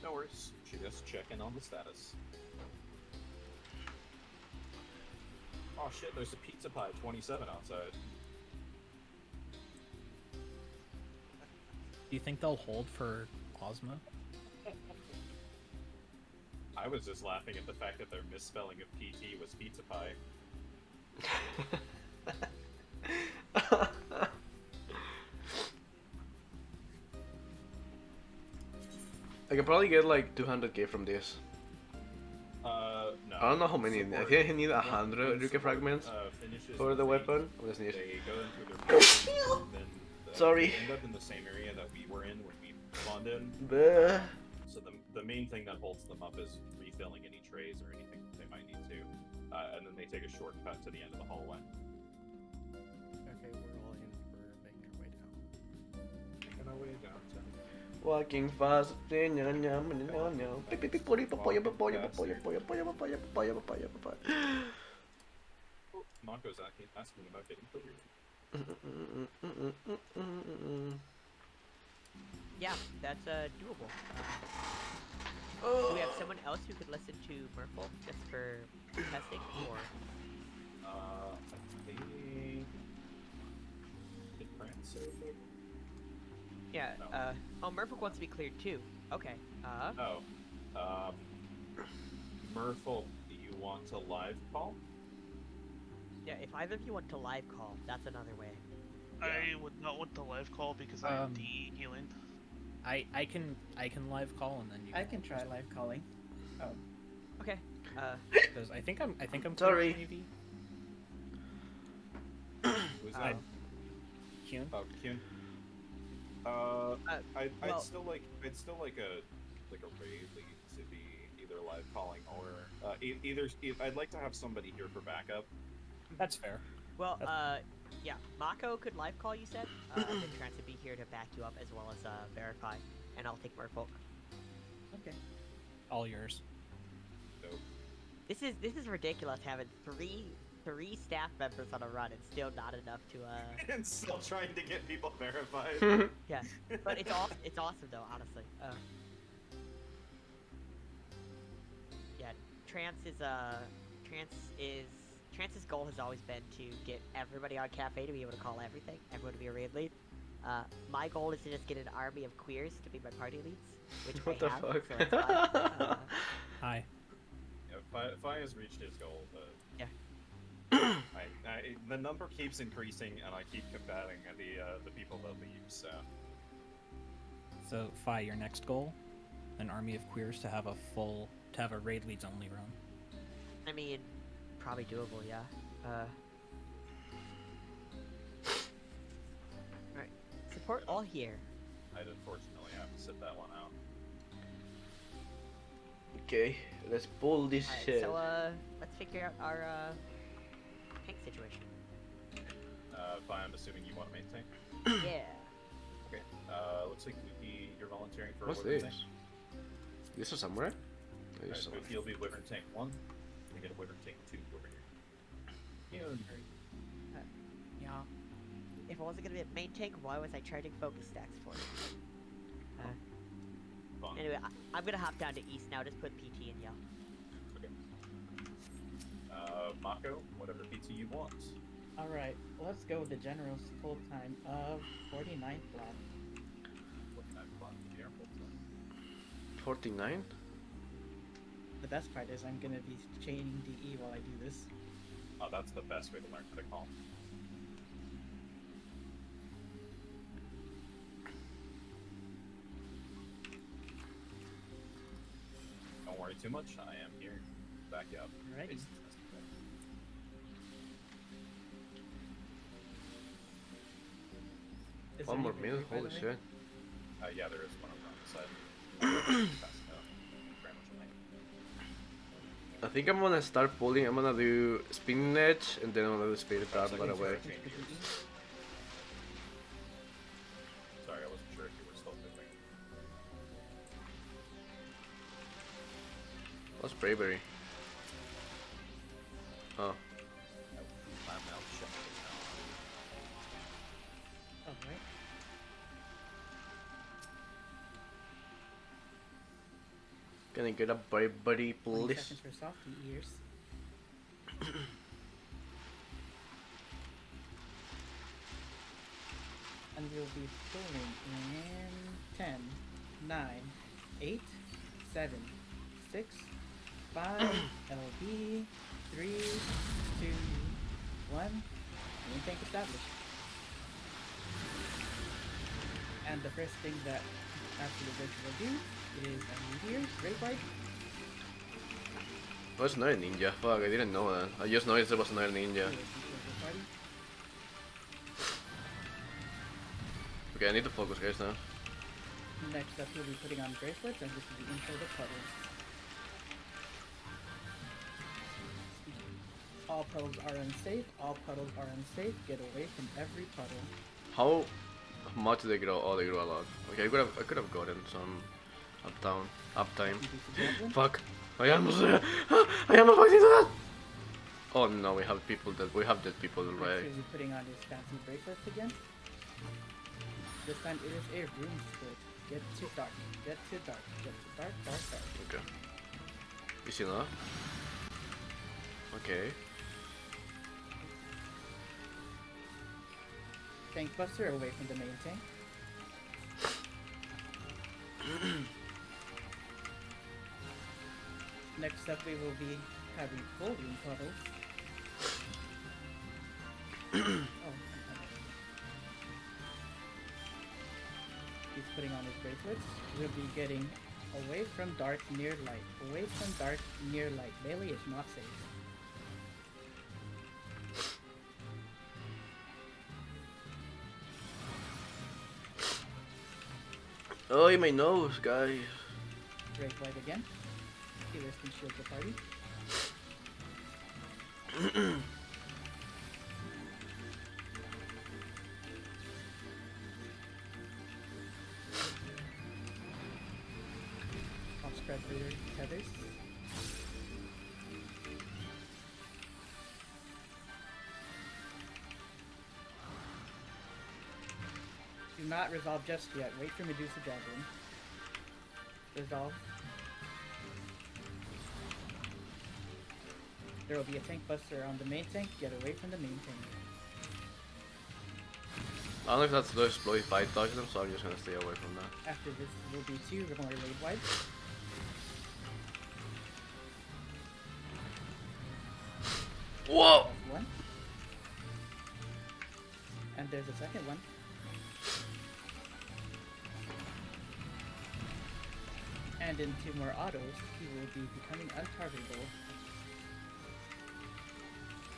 No worries. Just checking on the status. Oh shit, there's a Pizza Pie 27 outside. Do you think they'll hold for Ozma? I was just laughing at the fact that their misspelling of PT was Pizza Pie. I can probably get like 200k from this. No. I don't know how many. I Support- think I need once 100 Ryuke support, fragments finishes for the phase, weapon. I just need. They go into their phase, then Sorry. they end up in the same area that we were in when we spawned in. Bleh. So the main thing that holds them up is refilling any trays or anything that they might need to. And then they take a shortcut to the end of the hallway. Okay, we're all in for making our way down. Making our way downtown. Walking fast. Monko's asking about getting cleared. Yeah, that's doable. Do we have someone else who could listen to Merfolk just for testing, or I think... Did France say it? yeah? No. Oh, Merfolk wants to be cleared too. Okay. Merfolk, do you want to live call? Yeah, if either of you want to live call, that's another way. I would not want the live call because I'm DE healing. I can live call and then you. I can try live calling. Oh, Okay. Because I think I'm Sorry. Maybe. Who's that? Kyun. Oh, Kyun. I'd well- still like a raid lead to be either live calling or either I'd like to have somebody here for backup. That's fair. Well, Yeah, Mako could live call, you said? And then Trance would be here to back you up as well as verify. And I'll take Merfolk. Okay. All yours. Dope. This is ridiculous having three staff members on a run and still not enough to And still trying to get people verified. yeah. But it's awesome though, honestly. Yeah, Trance's goal has always been to get everybody on Cafe to be able to call everything, everyone to be a raid lead. My goal is to just get an army of queers to be my party leads, which What I the have, fuck? so it's fine. Hi. Yeah, Fi has reached his goal, but Yeah. the number keeps increasing, and I keep combating the people that leave. So, Fi, your next goal? An army of queers to have a raid leads only run. I mean, probably doable, yeah. Alright. Support all here. I'd unfortunately have to sit that one out. Okay, let's pull this Alright, shit. so let's figure out our tank situation. Fi, I'm assuming you want to maintain. Yeah. Okay. Looks like you're volunteering for What's a Wyvern this? tank. This is samurai? Alright, so you'll be Wyvern tank 1. You get a Wyvern tank 2 over here. Yeah. If I wasn't gonna be a main tank, why was I charging focus stacks for it? Fun. Anyway, I'm gonna hop down to east now. Just put PT in, yeah. Okay. Mako, whatever PT you want. Alright, let's go with the general's full time of 49 flat. What can I plot here? 49? The best part is I'm gonna be chaining DE while I do this. Oh, that's the best way to learn how to call. Don't worry too much, I am here. Back up. Alrighty. Is One there more any minute? break, by Holy the way? shit. Yeah, there is one over on the side. Passing out. Very much lane. I think I'm gonna start pulling. I'm gonna do spinning edge and then I'm gonna do spirit guard So right you away. change yours. Sorry, I wasn't sure if you were still moving. What's bravery? Oh. My mouth shut. Alright. Can I get a bravery, 20 please? seconds for softy ears. And we'll be pulling in 10, 9, 8, 7, 6, 5, LB, 3, 2, 1. Main tank established. And the first thing that after the bridge will do is a meteor, great bite. What's another ninja? Fuck, I didn't know that. I just noticed there was another ninja. Okay, I need to focus, guys, now. Next up, we'll be putting on bracelets, and this is the intro to puddles. All puddles are unsafe. All puddles are unsafe. Get away from every puddle. How much do they grow? Oh, they grow a lot. Okay, I could have gotten some uptime. Fuck! I almost I almost fucked into that. Oh no, we have dead people Next, already. we'll be putting on his fancy bracelets again. This time it is a room split. Get to dark. Get to dark. Get to dark. Dark. Dark. Okay. Is enough? Okay. Tank buster away from the main tank. Next up, we will be having full room puddles. Oh, he's putting on his bracelets. We'll be getting away from dark near light. Away from dark near light. Melee is not safe. Oh, my nose, guys. Break light again. Healers can shield the party. Prep for your tethers. Do not resolve just yet. Wait for Medusa Javelin. Resolve. There will be a tank buster on the main tank. Get away from the main tank. I don't know if that's the explode if I dodge them, so I'm just gonna stay away from that. After this will be 2 more raid wipes. Whoa! That's 1. And there's a second one. And in 2 more autos, he will be becoming untargetable.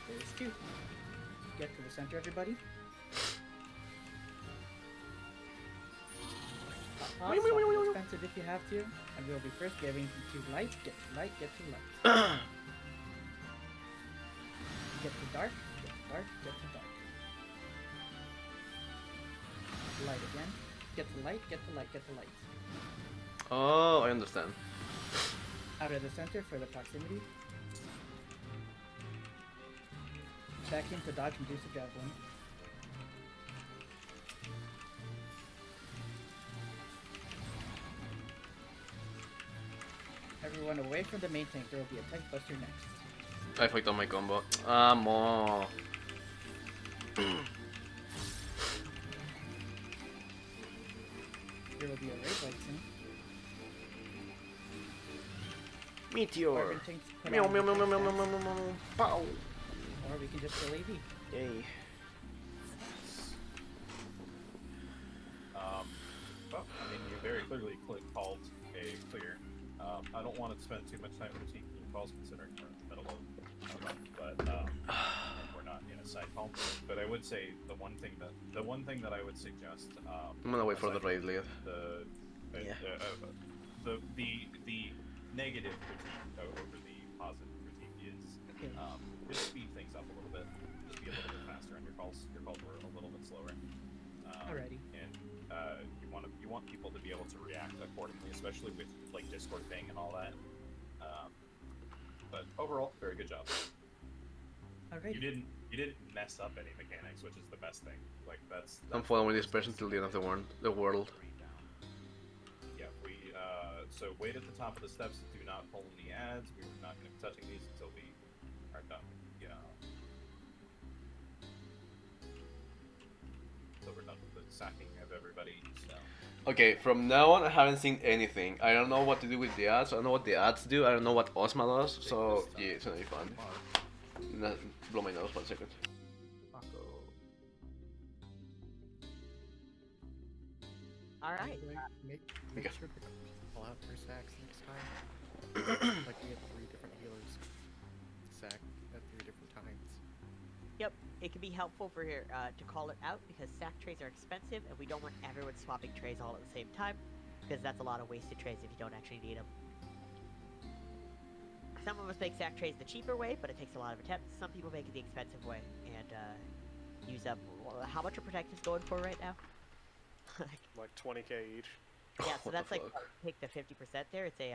There's 2. Get to the center, everybody. Expensive if you have to. And we'll be first giving to light. Get to light, get to light. Get to dark, get to dark, get to dark. Light again. Get to light, get to light, get to light. Oh, I understand. Out of the center for the proximity. Back into dodge Medusa Javelin. Everyone away from the main tank. There will be a tank buster next. I fucked up my combo. Ah, mo. There will be a raid light soon. Meteor. Carbon tanks put Meow on meow meow meow meow defense meow meow meow meow. Pow. Or we can just kill AV. Yay. Well, I mean, you very clearly called a clear. I don't want to spend too much time critiquing your calls considering we're in the middle of a run, but and we're not in a side call. But I would say the one thing that I would suggest. I'm gonna wait for the raid lead. The negative critique over the positive critique is just speed things up a little bit. Just be a little bit faster on your calls. Your calls were a little bit slower. Alrighty. And you want people to be able to react accordingly, especially with like Discord ping and all that. But overall, very good job. Alrighty. You didn't mess up any mechanics, which is the best thing. Like that's I'm following this person till the end of the world. Yeah, so wait at the top of the steps. Do not pull any ads. We're not going to be touching these until we are done. Yeah. So we're done with the sacking of everybody. So. Okay, from now on I haven't seen anything. I don't know what to do with the ads. I don't know what the ads do. I don't know what Osma does. So yeah, it's gonna be fun. Blow my nose 1 second. Alright. Make Okay. sure to call out for sacks next time. Like we had 3 different healers sack at 3 different times. Yep, it can be helpful for here to call it out because sack trays are expensive and we don't want everyone swapping trays all at the same time because that's a lot of wasted trays if you don't actually need them. Some of us make sack trays the cheaper way, but it takes a lot of attempts. Some people make it the expensive way and use up. How much are protectives going for right now? Like 20k each. Yeah, so What that's the like fuck? take the 50% there. It's a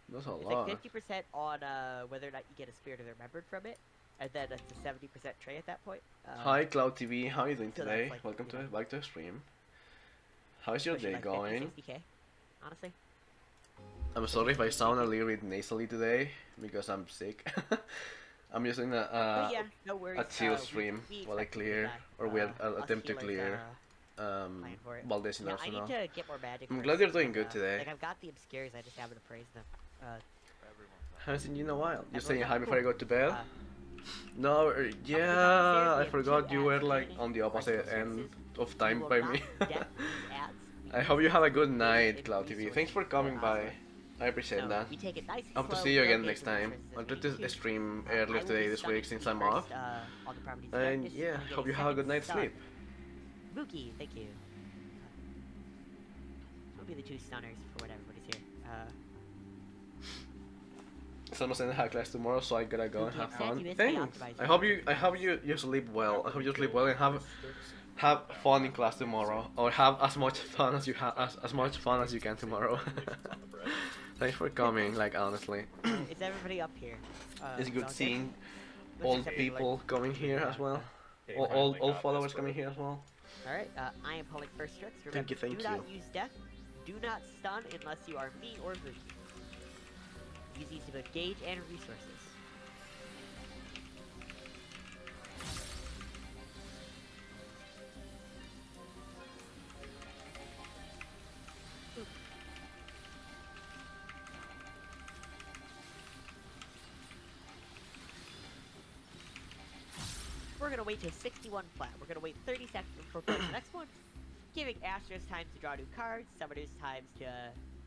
That's a it's lot. like 50% on whether or not you get a Spirit of the Remembered from it, and then it's a 70% tray at that point. Hi Cloud TV, how are you doing so that's today? like, Welcome you know, back to the stream. How's your pushing day like going? 50, 60k, honestly. I'm sorry if I sound a little bit nasally today because I'm sick. I'm using But yeah, no worries. a chill we- stream we while I expect you to clear, die. or we us attempt to healers clear are, plan for it. Baldesion Yeah, I arsenal. need to get more magic. I'm first, glad you're doing and, good today. Like I've got the obscures, I just haven't appraised them. Haven't seen you in a while. You Everyone's saying like, hi before I go to bed? Uh, No, upstairs, yeah, we I have forgot 2 you were ads like remaining, on the opposite resources. end of We time will by not me. get these ads. I hope you have a good It night, is Cloud TV. resources Thanks for coming for us. by. I appreciate So that. we take it nice and Hope to slow, see you we don't again get next into the time. resources I'll as try we to need to. stream I earlier will be today this stunning week since the I'm first, off. on the properties And practice, yeah, and get hope you have a second good night's stun. sleep. Mookie, thank you. We'll be the 2 stunners for when everybody's here. Someone saying I have class tomorrow, so I gotta go and have fun. You missed the Thanks. optimizer. I hope you sleep well. I hope you sleep well and have fun in class tomorrow, or have as much fun as you have as much fun as you can tomorrow. Thanks for coming, like honestly. Is everybody up here? It's good okay. seeing Let's all just say, people like, coming here as well. Okay, All followers coming here as well. Alright, I am pulling first tricks. Thank you, thank do not you. use death. Do not stun unless you are me or Ruth. Use these to both gauge and resources. We're gonna wait till 61 flat. We're gonna wait 30 seconds before playing the next one, giving Astros time to draw new cards, Summoner's times to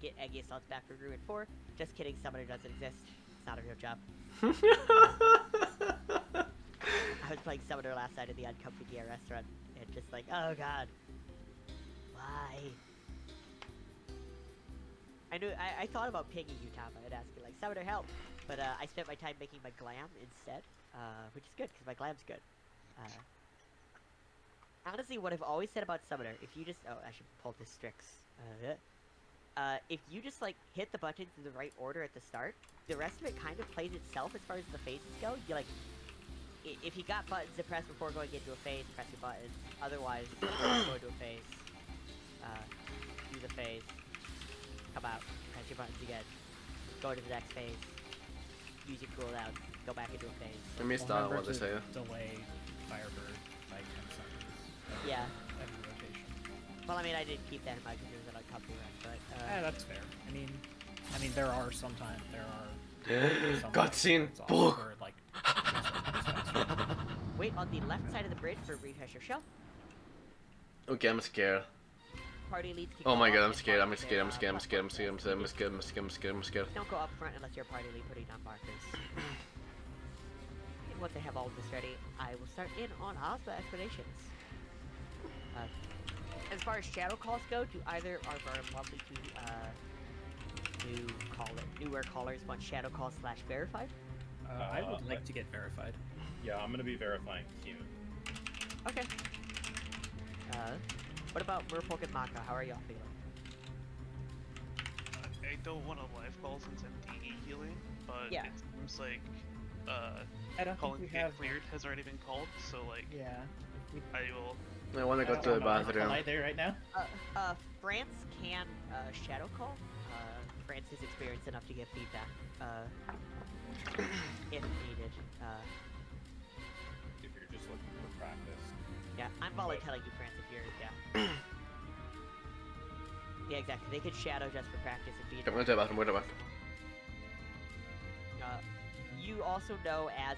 get Eggy Assaults back for Ruin 4. Just kidding, Summoner doesn't exist. It's not a real job. I was playing Summoner last night at the Uncomfy Gear restaurant, and just like, oh god. Why? I thought about pinging you, Tama, and asking, like, Summoner help! But I spent my time making my glam instead, which is good, because my glam's good. Honestly, what I've always said about Summoner, if you just... Oh, I should pull this Strix. If you just, like, hit the buttons in the right order at the start, the rest of it kind of plays itself as far as the phases go. You, like... If you got buttons to press before going into a phase, press your buttons. Otherwise, go into a phase. Do the phase. Come out. Press your buttons again. Go to the next phase. Use your cooldown. Go back into a phase. I missed out what they say. Delay Firebird by 10 seconds. Yeah. Every rotation. Well, I mean, I didn't keep that in mind because it was an uncomfy run, but... That's fair. I mean, there are sometimes, some Cutscene! it's all Book! where, like, Wait on the left side of the bridge for a refresh your shell. Okay, I'm scared. Party leads can Oh go my up god, I'm and scared, mark I'm scared, I'm their, scared, I'm scared, I'm platform scared, I'm points scared, I'm needed. scared, I'm scared, I'm scared, I'm scared. Don't go up front unless your party lead putting down markers. And once they have all of this ready, I will start in on Ozma Expeditions. As far as shadow calls go, do either of our lovely newer callers want shadow call / verified? I would like to get verified. Yeah, I'm gonna be verifying Q. Okay. What about Merfolk and Maka? How are y'all feeling? I don't want to live call since I'm DE healing, but Yeah. it seems like I don't calling think to we get have. cleared has already been called, so like Yeah. I will. I wanna go to the bathroom. Am I there right now? France can shadow call. France is experienced enough to give feedback if needed. If you're just looking for practice. Yeah, I'm volley telling you, France, if you're yeah, exactly. They could shadow just for practice if needed. I'm going to the bathroom, wait a minute. You also know as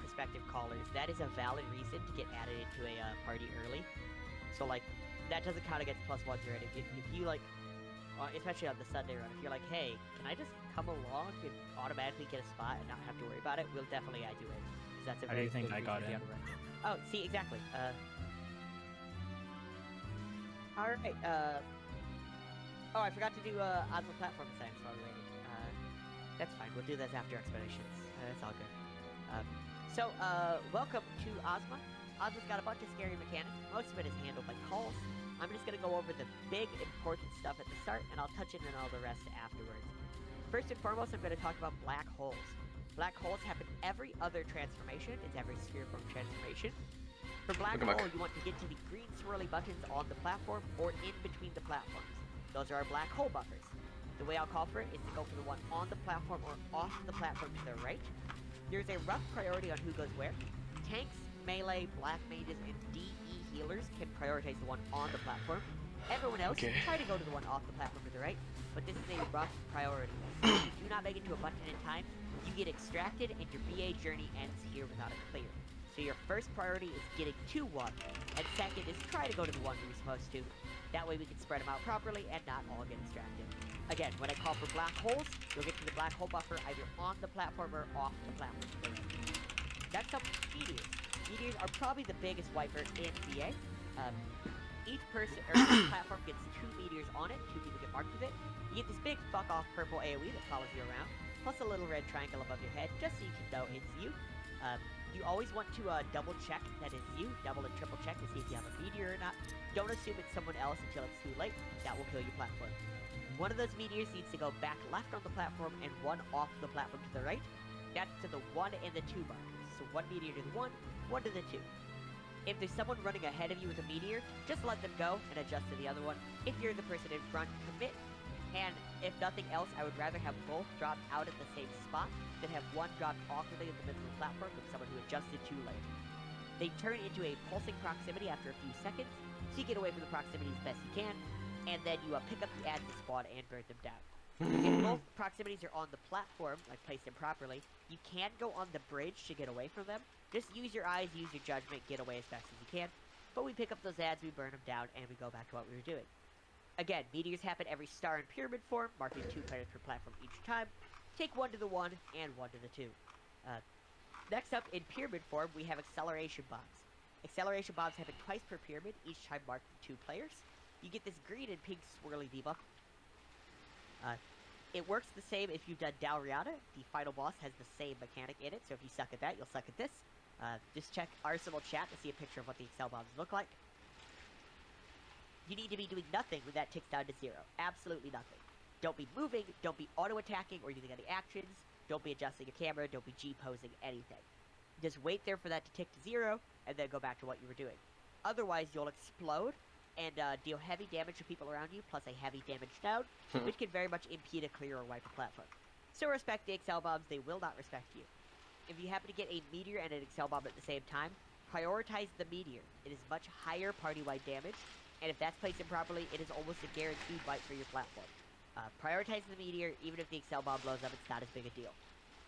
prospective callers, that is a valid reason to get added into a party early. So like, that doesn't count against +1s or anything. If you like, especially on the Sunday run, if you're like, hey, can I just come along and automatically get a spot and not have to worry about it, we'll definitely add you in. 'Cause that's a How do very you think good I got reason to in? be on the run. Oh, see, exactly. Alright, oh, I forgot to do, Osmo platform assignments while we're waiting. That's fine, we'll do this after Expeditions. That's all good. Welcome to Ozma. Ozma's got a bunch of scary mechanics. Most of it is handled by calls. I'm just gonna go over the big, important stuff at the start, and I'll touch in on all the rest afterwards. First and foremost, I'm gonna talk about black holes. Black holes happen every other transformation. It's every sphere form transformation. For black Welcome back. hole, you want to get to the green swirly buttons on the platform or in between the platforms. Those are our black hole buffers. The way I'll call for it is to go for the one on the platform or off the platform to the right. There's a rough priority on who goes where. Tanks, melee, black mages, and DE healers can prioritize the one on the platform. Everyone else try to go to the one off the platform to the right, but this is a rough priority. If you do not make it to a button in time, you get extracted and your BA journey ends here without a clear. So your first priority is getting to one, and second is try to go to the one you're supposed to. That way we can spread them out properly and not all get distracted. Again, when I call for black holes, you'll get to the black hole buffer either on the platform or off the platform. Next up, meteors. Meteors are probably the biggest wiper in VA. Each person or each platform gets 2 meteors on it. 2 people get marked with it. You get this big fuck off purple AoE that follows you around, plus a little red triangle above your head, just so you can know it's you. You always want to double check that it's you, double and triple check to see if you have a meteor or not. Don't assume it's someone else until it's too late. That will kill your platform. One of those meteors needs to go back left on the platform and one off the platform to the right. That's to the 1 and the 2 markers. So 1 meteor to the 1, 1 to the 2. If there's someone running ahead of you with a meteor, just let them go and adjust to the other one. If you're the person in front, commit. And if nothing else, I would rather have both drop out at the same spot than have one drop awkwardly in the middle of the platform from someone who adjusted too late. They turn into a pulsing proximity after a few seconds, so you get away from the proximity as best you can, and then you pick up the ads that spawn and burn them down. If both proximities are on the platform, like placed improperly, you can go on the bridge to get away from them. Just use your eyes, use your judgment, get away as fast as you can. But we pick up those ads, we burn them down, and we go back to what we were doing. Again, meteors happen every star and pyramid form, marking 2 players per platform each time. Take 1 to the 1 and 1 to the 2. Next up, in pyramid form, we have acceleration bombs. Acceleration bombs happen twice per pyramid, each time marked for 2 players. You get this green and pink swirly debuff. It works the same if you've done Dalriada. The final boss has the same mechanic in it, so if you suck at that, you'll suck at this. Just check Arsenal chat to see a picture of what the Excel bombs look like. You need to be doing nothing when that ticks down to 0. Absolutely nothing. Don't be moving, don't be auto-attacking or using any actions, don't be adjusting your camera, don't be G-posing anything. Just wait there for that to tick to 0, and then go back to what you were doing. Otherwise, you'll explode and deal heavy damage to people around you, plus a heavy damage down, which can very much impede a clear or wipe a platform. So respect the Excel bombs, they will not respect you. If you happen to get a meteor and an Excel bomb at the same time, prioritize the meteor. It is much higher party-wide damage, and if that's placed improperly, it is almost a guaranteed wipe for your platform. Prioritize the meteor, even if the Excel bomb blows up, it's not as big a deal.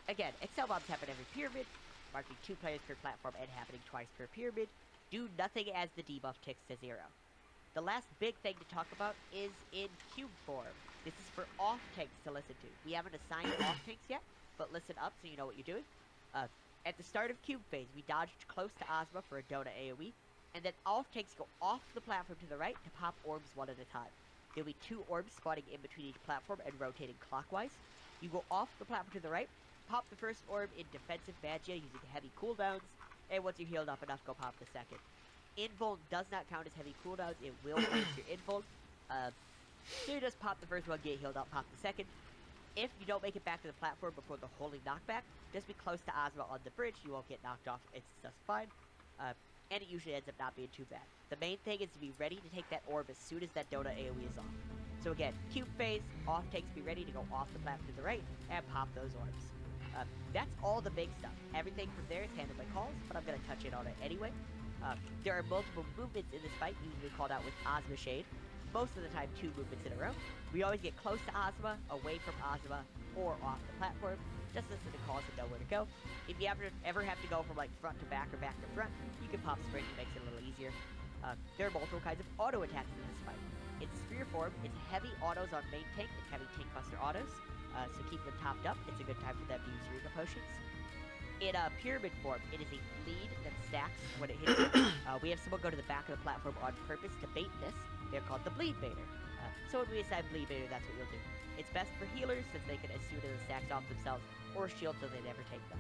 Again, Excel bombs happen every pyramid, marking 2 players per platform and happening twice per pyramid. Do nothing as the debuff ticks to 0. The last big thing to talk about is in cube form. This is for off tanks to listen to. We haven't assigned off tanks yet, but listen up so you know what you're doing. At the start of cube phase, we dodged close to Ozma for a Dota AoE, and then off tanks go off the platform to the right to pop orbs 1 at a time. There'll be 2 orbs spawning in between each platform and rotating clockwise. You go off the platform to the right, pop the first orb in defensive magia using heavy cooldowns, and once you're healed up enough, go pop the second. Invuln does not count as heavy cooldowns, it will count your invuln. So you just pop the first one, get healed up, pop the second. If you don't make it back to the platform before the holy knockback, just be close to Ozma on the bridge, you won't get knocked off, it's just fine. And it usually ends up not being too bad. The main thing is to be ready to take that orb as soon as that Dota AoE is off. So again, cube phase, off tanks be ready to go off the platform to the right, and pop those orbs. That's all the big stuff. Everything from there is handled by calls, but I'm going to touch in on it anyway. There are multiple movements in this fight, usually called out with Ozma Shade. Most of the time, 2 movements in a row. We always get close to Ozma, away from Ozma, or off the platform. Just listen to calls and know where to go. If you ever have to go from like front to back or back to front, you can pop sprint, it makes it a little easier. There are multiple kinds of auto attacks in this fight. In Sphere form, it's heavy autos on main tank and heavy tank buster autos. So keep them topped up, it's a good time for them to use Eureka potions. In pyramid form, it is a bleed that stacks when it hits you. We have someone go to the back of the platform on purpose to bait this. They're called the bleed baiter. So when we assign bleed baiter, that's what you'll do. It's best for healers since they can as soon as it stacks off themselves, or shield so they never take them.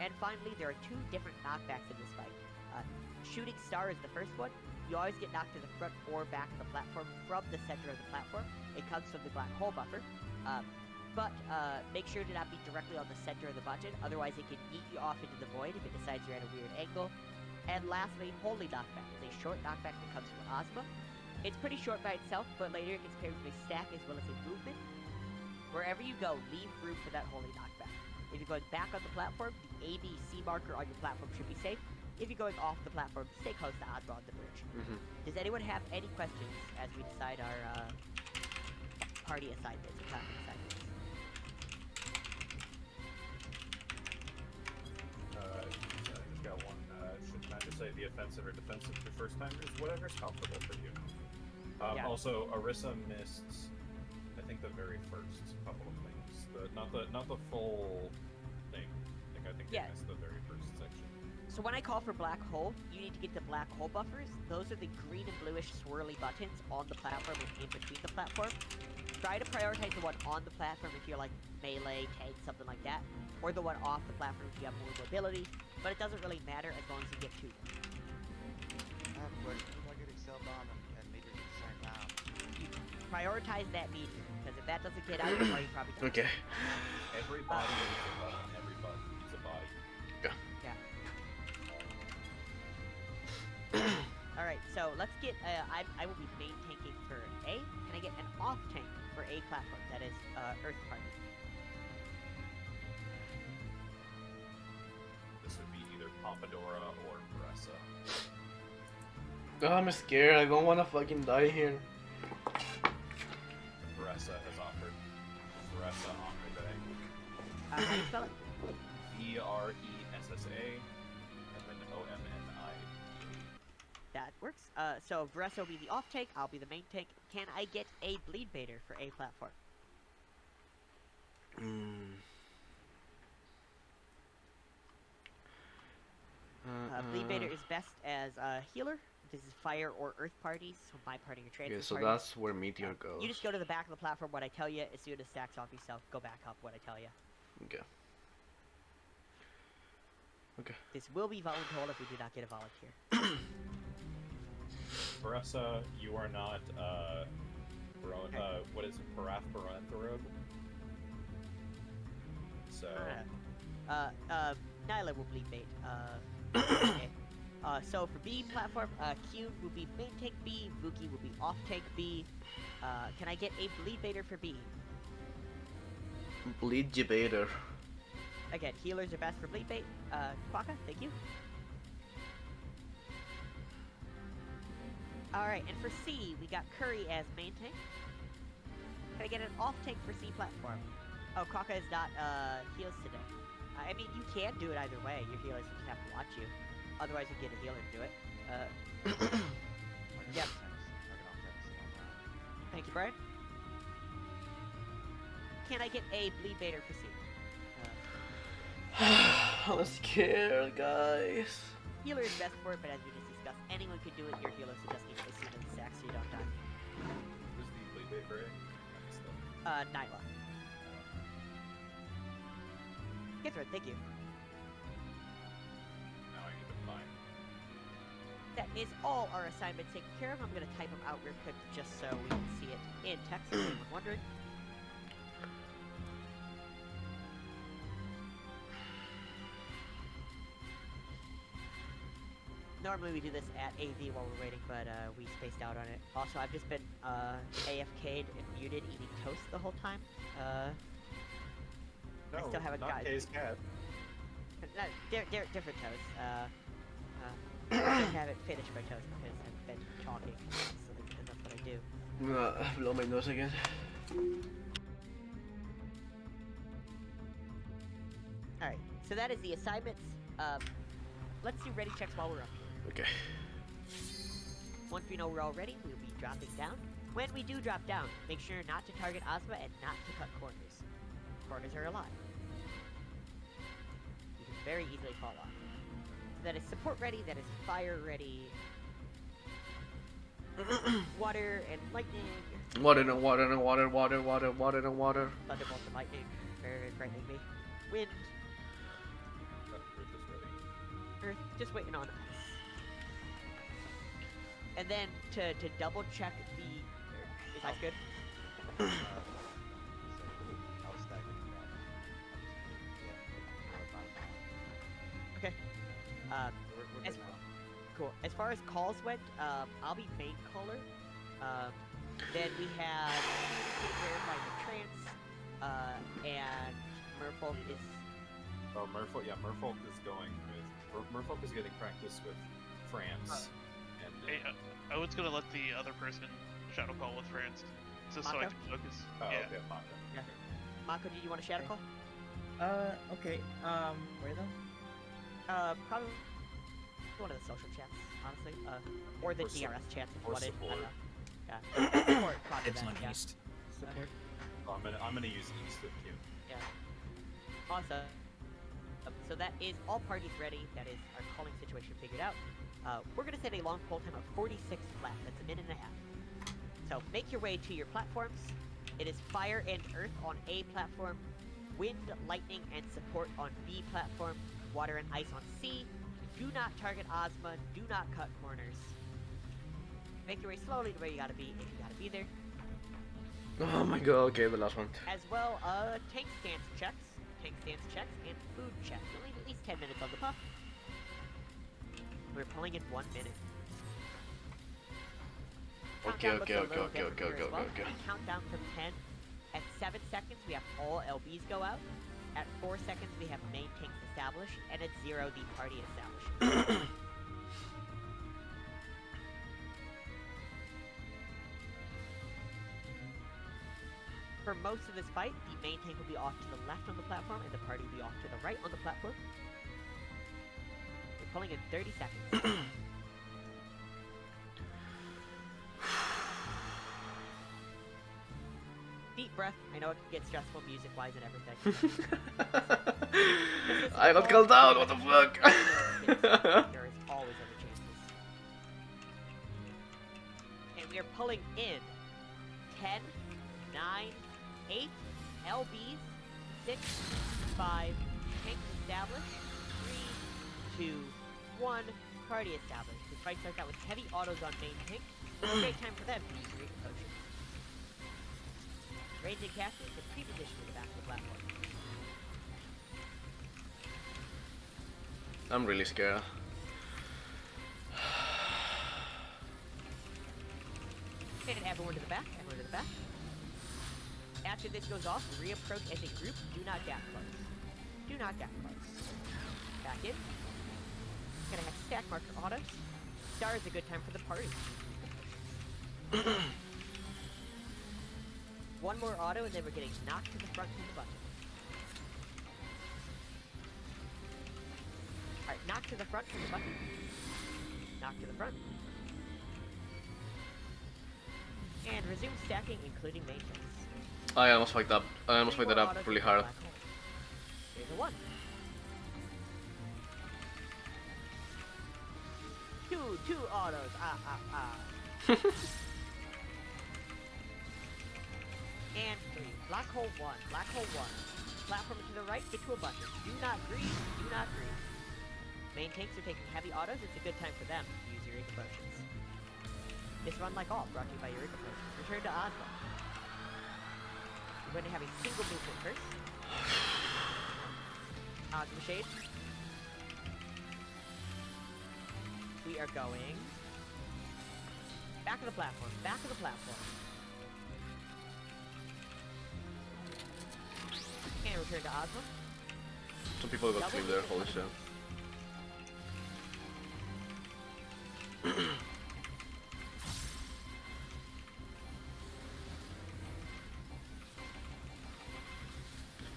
And finally, there are 2 different knockbacks in this fight. Shooting star is the first one. You always get knocked to the front or back of the platform from the center of the platform. It comes from the black hole buffer. But make sure to not be directly on the center of the button, otherwise it can yeet you off into the void if it decides you're at a weird angle. And lastly, Holy Knockback is a short knockback that comes from Ozma. It's pretty short by itself, but later it gets paired with a stack as well as a movement. Wherever you go, leave room for that Holy Knockback. If you're going back on the platform, the A, B, C marker on your platform should be safe. If you're going off the platform, stay close to Ozma on the bridge. Does anyone have any questions as we decide our party assignments or platform assignments? I just got one. Should I just say the offensive or defensive for first timers? Whatever's comfortable for you. Yeah. Also, Arissa missed, I think, the very first couple of things. Not the full thing. I think they missed the very first section. So when I call for black hole, you need to get the black hole buffers. Those are the green and bluish swirly buttons on the platform and in between the platform. Try to prioritize the one on the platform if you're like melee, tank, something like that, or the one off the platform if you have more mobility, but it doesn't really matter as long as you get 2. I have a question. If I get Excel bomb and meteor at the same time? You prioritize that meteor. If that doesn't get out, your party probably does. Okay. Every body needs a button. Every button needs a body. Alright, so let's get, I will be main tanking for A. Can I get an off tank for A platform? That is, Earth Party. This would be either Pompadora or Maressa. Oh, I'm scared. I don't wanna fucking die here. Maressa has offered. Maressa on her day. How do you spell it? Bressa, and then OMNI. That works. So Varessa will be the off tank, I'll be the main tank. Can I get a bleed baiter for A platform? Bleed baiter is best as a healer. This is fire or earth parties, so my party or trans Okay, so party. that's where Meteor goes. You just go to the back of the platform, what I tell you. As soon as stacks off yourself, go back up, what I tell you. Okay. Okay. This will be voluntold if we do not get a volunteer. Maressa, you are not, what is it, Parath Barantharog? So... Nyla will bleed bait. Okay. So for B platform, Q will be main tank B, Vuki will be off tank B. Can I get a bleed baiter for B? Bleed Debater. Again, healers are best for bleed bait. Quaka, thank you. Alright, and for C, we got Curry as main tank. Can I get an off tank for C platform? Oh, Quaka is not, heals today. I mean, you can do it either way. Your healers just have to watch you. Otherwise, you get a healer to do it. Yep. Thank you, Brian. Can I get a bleed baiter for C? I'm scared, guys. Healer is best for it, but as we just discussed, anyone could do it. Your healer, so just need to assume the stack so you don't die. Who's the bleed bait for A? I missed that. Nyla. Get through it, thank you. Now I need to find. That is all our assignments taken care of. I'm going to type them out real quick just so we can see it in text if anyone's wondering. Normally we do this at AV while we're waiting, but we spaced out on it. Also, I've just been AFK'd and muted eating toast the whole time. No, I still haven't not gotten... Kay's cat. No, they're different toasts. I haven't finished my toast because I've been talking, because that's what I do. I'm gonna blow my nose again. Alright, so that is the assignments. Let's do ready checks while we're up here. Okay. Once we know we're all ready, we'll be dropping down. When we do drop down, make sure not to target Ozma and not to cut corners. Corners are alive. You can very easily fall off. So that is support ready, that is fire ready. Water and lightning. Water and water and water, water, water, water and water. Thunderbolt and lightning. Very frightening me. Wind. Earth is ready. Earth, just waiting on ice. And then to double check the... Is ice good? Okay. As, cool. As far as calls went, I'll be main caller. Then we have Verify the Trance, and Merfolk is... Oh, Merfolk, yeah, Merfolk is going with... Merfolk is getting practice with France. And, Hey, I was gonna let the other person shadow call with France, just so I Mako? can focus. oh, Yeah. okay, Mako. Yeah. Mako, did you want to shadow call? Okay, where though? Probably one of the social chats, honestly. Or the Or DRS chats if you or wanted. I support. don't know. Yeah. Support, probably Dibs best, on yeah. East. Support. Oh, I'm gonna use East with Q. Yeah. Awesome. So that is all parties ready. That is our calling situation figured out. We're going to set a long pull time of 46 flat. That's a minute and a half. So make your way to your platforms. It is fire and earth on A platform, wind, lightning, and support on B platform, water and ice on C. Do not target Ozma. Do not cut corners. Make your way slowly to where you gotta be if you gotta be there. Oh my god, okay, the last one. As well, tank stance checks, and food checks. You'll need at least 10 minutes on the puff. We're pulling in 1 minute. Okay, Countdown looks okay, a okay, little okay, different okay, here okay, as well. okay, okay. Countdown from 10. At 7 seconds, we have all LBs go out. At 4 seconds, we have main tanks established. And at 0, the party established. For most of this fight, the main tank will be off to the left on the platform, and the party will be off to the right on the platform. We're pulling in 30 seconds. Deep breath. I know it can get stressful music-wise and everything. I got called out, what the fuck? There is always other chances. And we are pulling in 10, 9, 8, LBs, 6, 5, tanks established, 3, 2, 1, party established. This fight starts out with heavy autos on main tank. Great time for them to use Eureka Potion. Ranging casters can pre-position to the back of the platform. I'm really scared. And everyone to the back, everyone to the back. After this goes off, reapproach as a group. Do not gap close. Do not gap close. Back in. Gonna have stack marker autos. Star is a good time for the party. One more auto and then we're getting knocked to the front from the button. Alright, knock to the front from the button. Knock to the front. And resume stacking, including main tanks. I almost fucked up. I almost fucked that up really hard. Here's a 1. Two autos. And 3. Black hole 1. Black hole 1. Platform to the right, get to a button. Do not grease. Do not grease. Main tanks are taking heavy autos. It's a good time for them to use Eureka Potions. This run like all, brought to you by Eureka Potions. Return to Ozma. We're going to have a single movement first. Ozma Shade. We are going back of the platform. Back of the platform. And return to Ozma. Some people got sleep there, holy shit.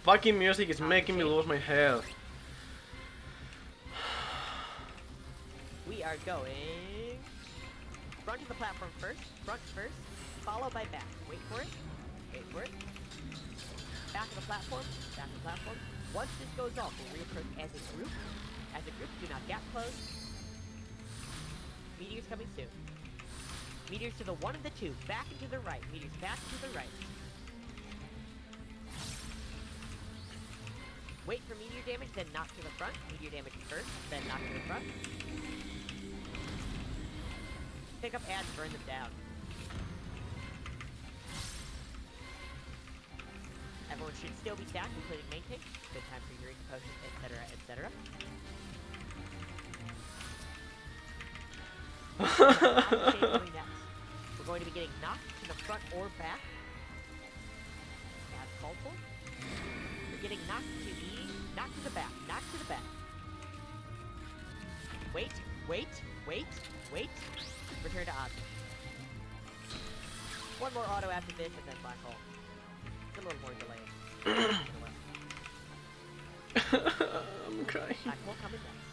Fucking music is making me lose my head. We are going front of the platform first, front first, followed by back. Wait for it. Wait for it. Back of the platform, back of the platform. Once this goes off, we'll reapproach as a group. As a group, do not gap close. Meteors coming soon. Meteors to the 1 and the 2, back and to the right. Meteors back to the right. Wait for meteor damage, then knock to the front. Meteor damage first, then knock to the front. Pick up ads, burn them down. Everyone should still be stacked, including main tank. Good time for Eureka Potions, etc., etc. We're going to be getting knocked to the front or back. As called for. We're getting knocked to the back. Knocked to the back. Wait, wait, wait, wait. Return to Ozma. One more auto after this and then black hole. It's a little more delayed. I'm crying. Black hole coming next.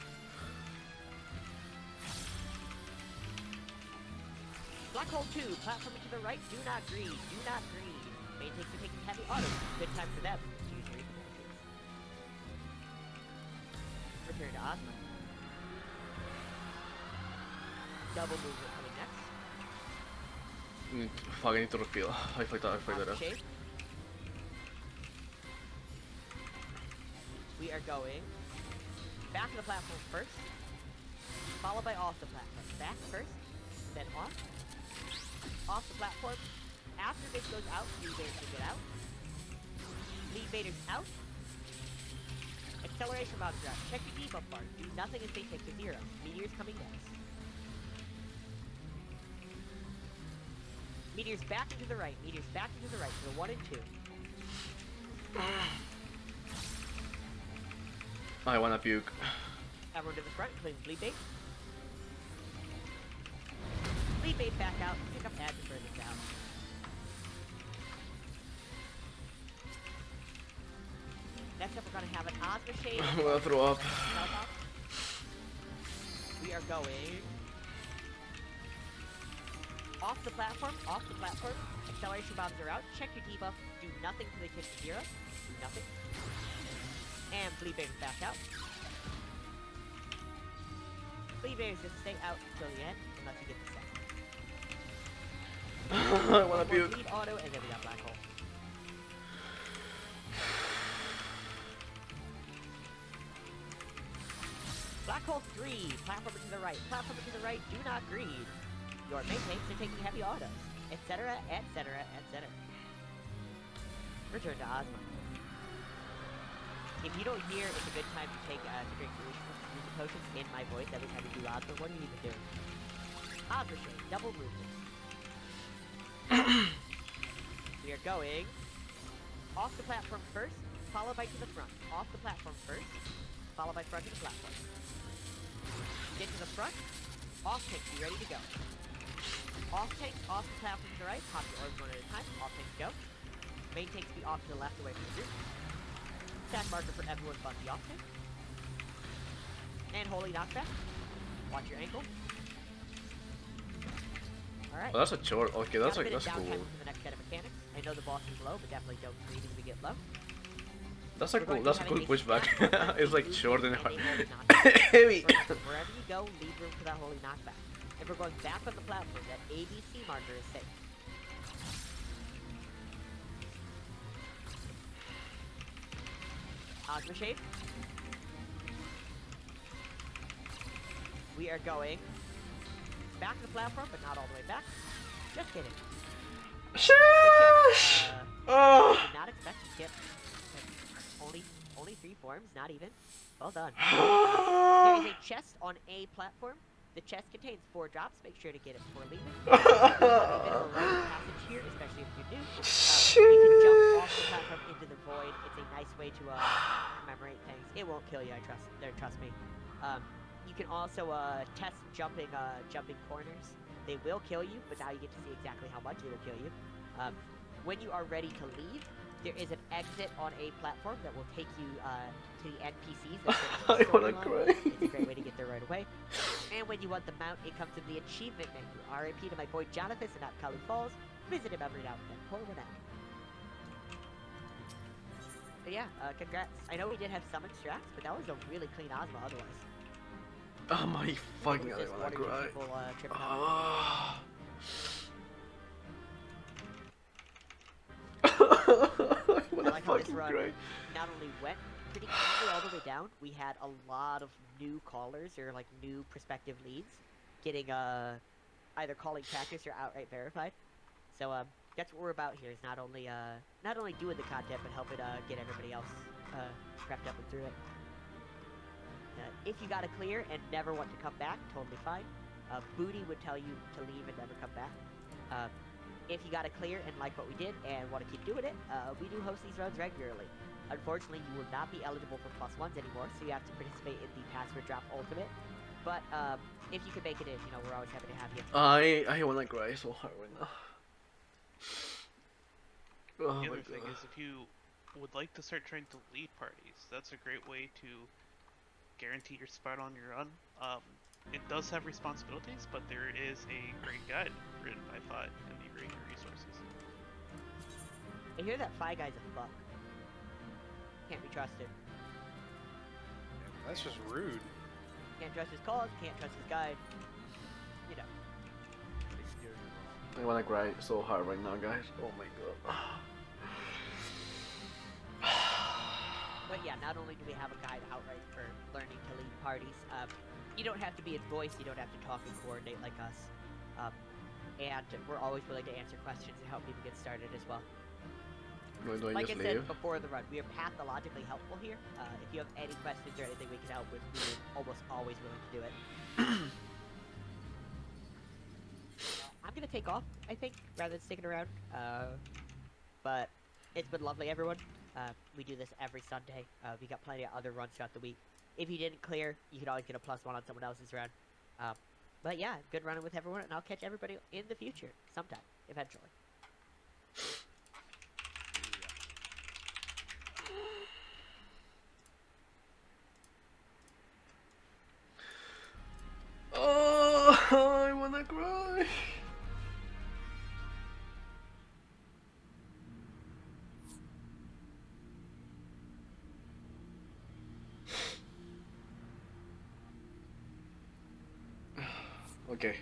Black hole 2, platforming to the right, do not greed, do not greed. Main tanks are taking heavy autos, good time for them to use Eureka Potions. Return to Ozma. Double movement coming next. Fuck, I need to refill. I fucked that up. Shape. We are going back to the platform first, followed by off the platform. Back first, then off. Off the platform, After this goes out, Lead Baiters will get out. Lead Baiters out. Acceleration bombs are out. Check your debuff bar. Do nothing as they take to 0. Meteors coming next. Meteors back into the right. Meteors back into the right. To the 1 and 2. I wanna puke. Everyone to the front, including Lead Bait. Lead Bait back out. Pick up ads and burn this out. Next up, we're gonna have an Ozma Shade. I'm gonna throw up. We are going off the platform. Off the platform. Acceleration bombs are out. Check your debuff. Do nothing till they take to 0. Do nothing. And Bleed Baiters back out. Bleed Baiters just stay out until the end, unless you get the set. I wanna puke. Lead auto, and then we got Black Hole. Black Hole 3, platformer to the right. Platformer to the right, do not greed. Your mainmates are taking heavy autos, etc., etc., etc. Return to Ozma. If you don't hear it's a good time to take to drink music potions in my voice every time you do Ozma, what are you even doing? Ozma Shade, double movement. We are going off the platform first, followed by to the front. Off the platform first, followed by front to the platform. Get to the front, off tanks, be ready to go. Off tanks, off the platform to the right, pop your orbs one at a time, off tanks go. Main tanks be off to the left away from the group. Stack marker for everyone but the off tank. And holy knockback. Watch your ankle. Alright. Oh, that's a short. Okay, that's Got a bit of that's downtime cool. for the next set of mechanics. I know the boss is low, but definitely don't greed as we get low. That's a We're cool. going to That's a have cool a pushback. stack It's like move short and and a hard. holy knockback. Heavy. Wherever you go, leave room for that holy knockback. If we're going back on the platform, that ABC marker is safe. Ozma Shape. We are going back to the platform, but not all the way back. Just kidding. Shush! Oh. Did not expect to skip. Only 3 forms, not even. Well done. There is a chest on a platform. The chest contains 4 drops. Make sure to get it before leaving. There's a bit of a rite of passage here, especially if you're new. You can jump off the platform into the void. It's a nice way to commemorate things. It won't kill you, trust me. You can also test jumping corners. They will kill you, but now you get to see exactly how much they will kill you. When you are ready to leave, there is an exit on a platform that will take you to the NPCs. I wanna cry. It's a great way to get there right away. And when you want the mount, it comes in the achievement menu. RIP to my boy Jonathan in Nakano Falls. Visit him every now and then. Pour one out. But yeah, congrats. I know we did have some extracts, but that was a really clean Ozma otherwise. Oh my fucking god, I Just wanna one or two cry. people, tripping out. Ah. I wanna like how this fucking run cry. not only went pretty cleanly all the way down, we had a lot of new callers or like new prospective leads getting either calling practice or outright verified. So that's what we're about here, is not only doing the content but helping get everybody else prepped up and through it. If you got a clear and never want to come back, totally fine. Booty would tell you to leave and never come back. If you got a clear and like what we did and want to keep doing it, we do host these runs regularly. Unfortunately, you will not be eligible for +1s anymore, so you have to participate in the password drop ultimate. But if you can make it in, you know, we're always happy to have you. I wanna cry so hard right now. Oh The my other thing god. is, if you would like to start trying to lead parties, that's a great way to guarantee your spot on your run. It does have responsibilities, but there is a great guide written by Fi in the Ranger resources. I hear that Fi Guy's a fuck. Can't be trusted. That's just rude. Can't trust his calls, can't trust his guide. You know. I wanna cry so hard right now, guys. Oh my god. But yeah, not only do we have a guide outright for learning to lead parties, you don't have to be in voice, you don't have to talk and coordinate like us. and we're always willing to answer questions and help people get started as well. Why do I Like just I said leave? before the run, we are pathologically helpful here. If you have any questions or anything we can help with, we're almost always willing to do it. I'm gonna take off, I think, rather than sticking around. But it's been lovely, everyone. We do this every Sunday. We got plenty of other runs throughout the week. If you didn't clear, you can always get a +1 on someone else's run. But yeah, good running with everyone, and I'll catch everybody in the future, sometime, eventually. Oh, I wanna cry. Okay.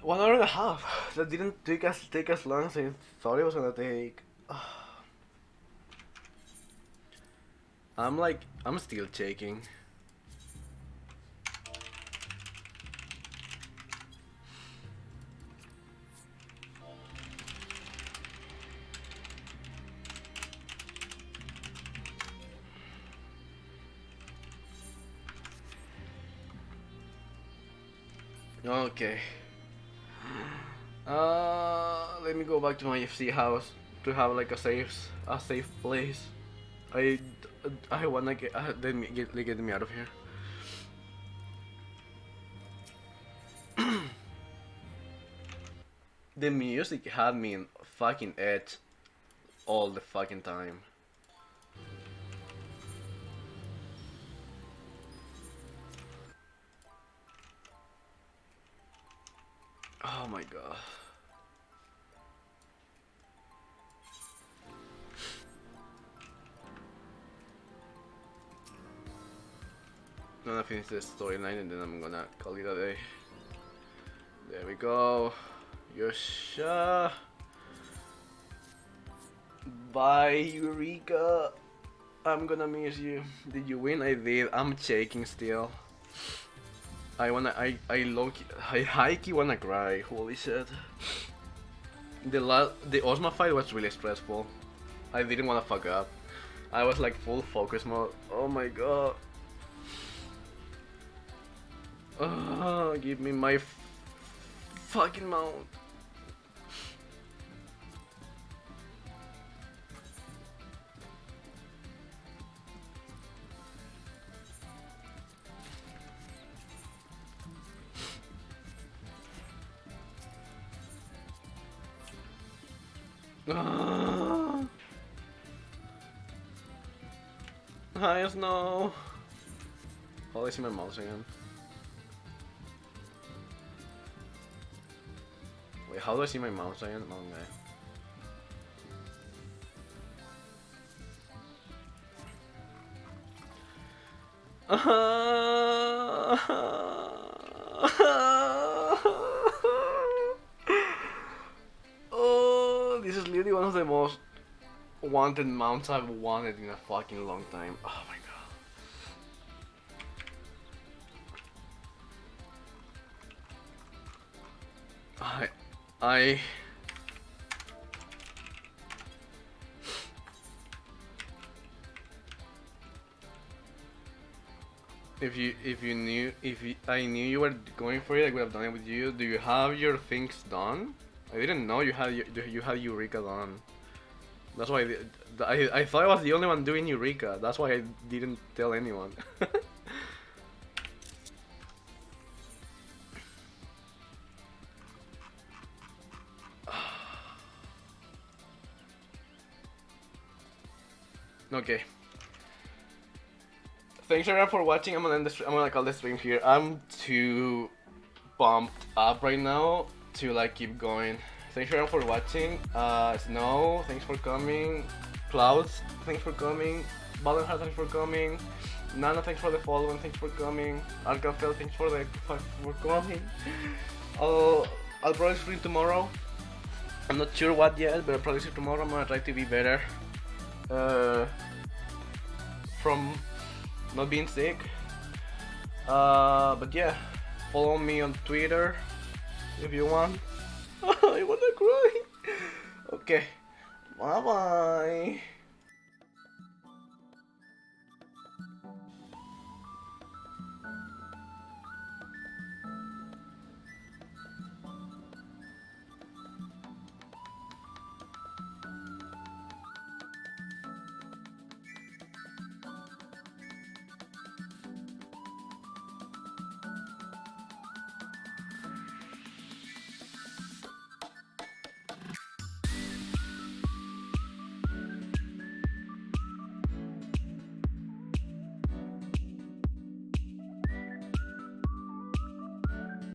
One hour and a half. That didn't take as long as I thought it was gonna take. I'm still shaking. Okay. Let me go back to my FC house to have like a safe place. I wanna get get me out of here. The music had me in fucking edge all the fucking time. Oh my god. I'm gonna finish this storyline and then I'm gonna call it a day. There we go. Yosha. Bye, Eureka. I'm gonna miss you. Did you win? I did. I'm shaking still. I high-key wanna cry. Holy shit. The Ozma fight was really stressful. I didn't wanna fuck up. I was like full focus mode. Oh my god. Give me my fucking mount. Hi, Snow. Oh, I see my mouse again. Wait, how do I see my mouse again? Oh, okay. Oh, this is literally one of the most wanted mounts I've wanted in a fucking long time. Oh my god. If I knew you were going for it, I would have done it with you. Do you have your things done? I didn't know you had Eureka done. That's why I thought I was the only one doing Eureka. That's why I didn't tell anyone. Okay. Thanks everyone for watching. I'm gonna call the stream here. I'm too pumped up right now to like keep going. Thanks everyone for watching. Snow, thanks for coming. Clouds, thanks for coming. Baldenheart, thanks for coming. Nana, thanks for the follow and thanks for coming. Arcafel, thanks for coming. I'll probably stream tomorrow. I'm not sure what yet, but I'll probably see tomorrow. I'm gonna try to be better from not being sick. But yeah, follow me on Twitter if you want. I wanna cry. Okay, bye bye.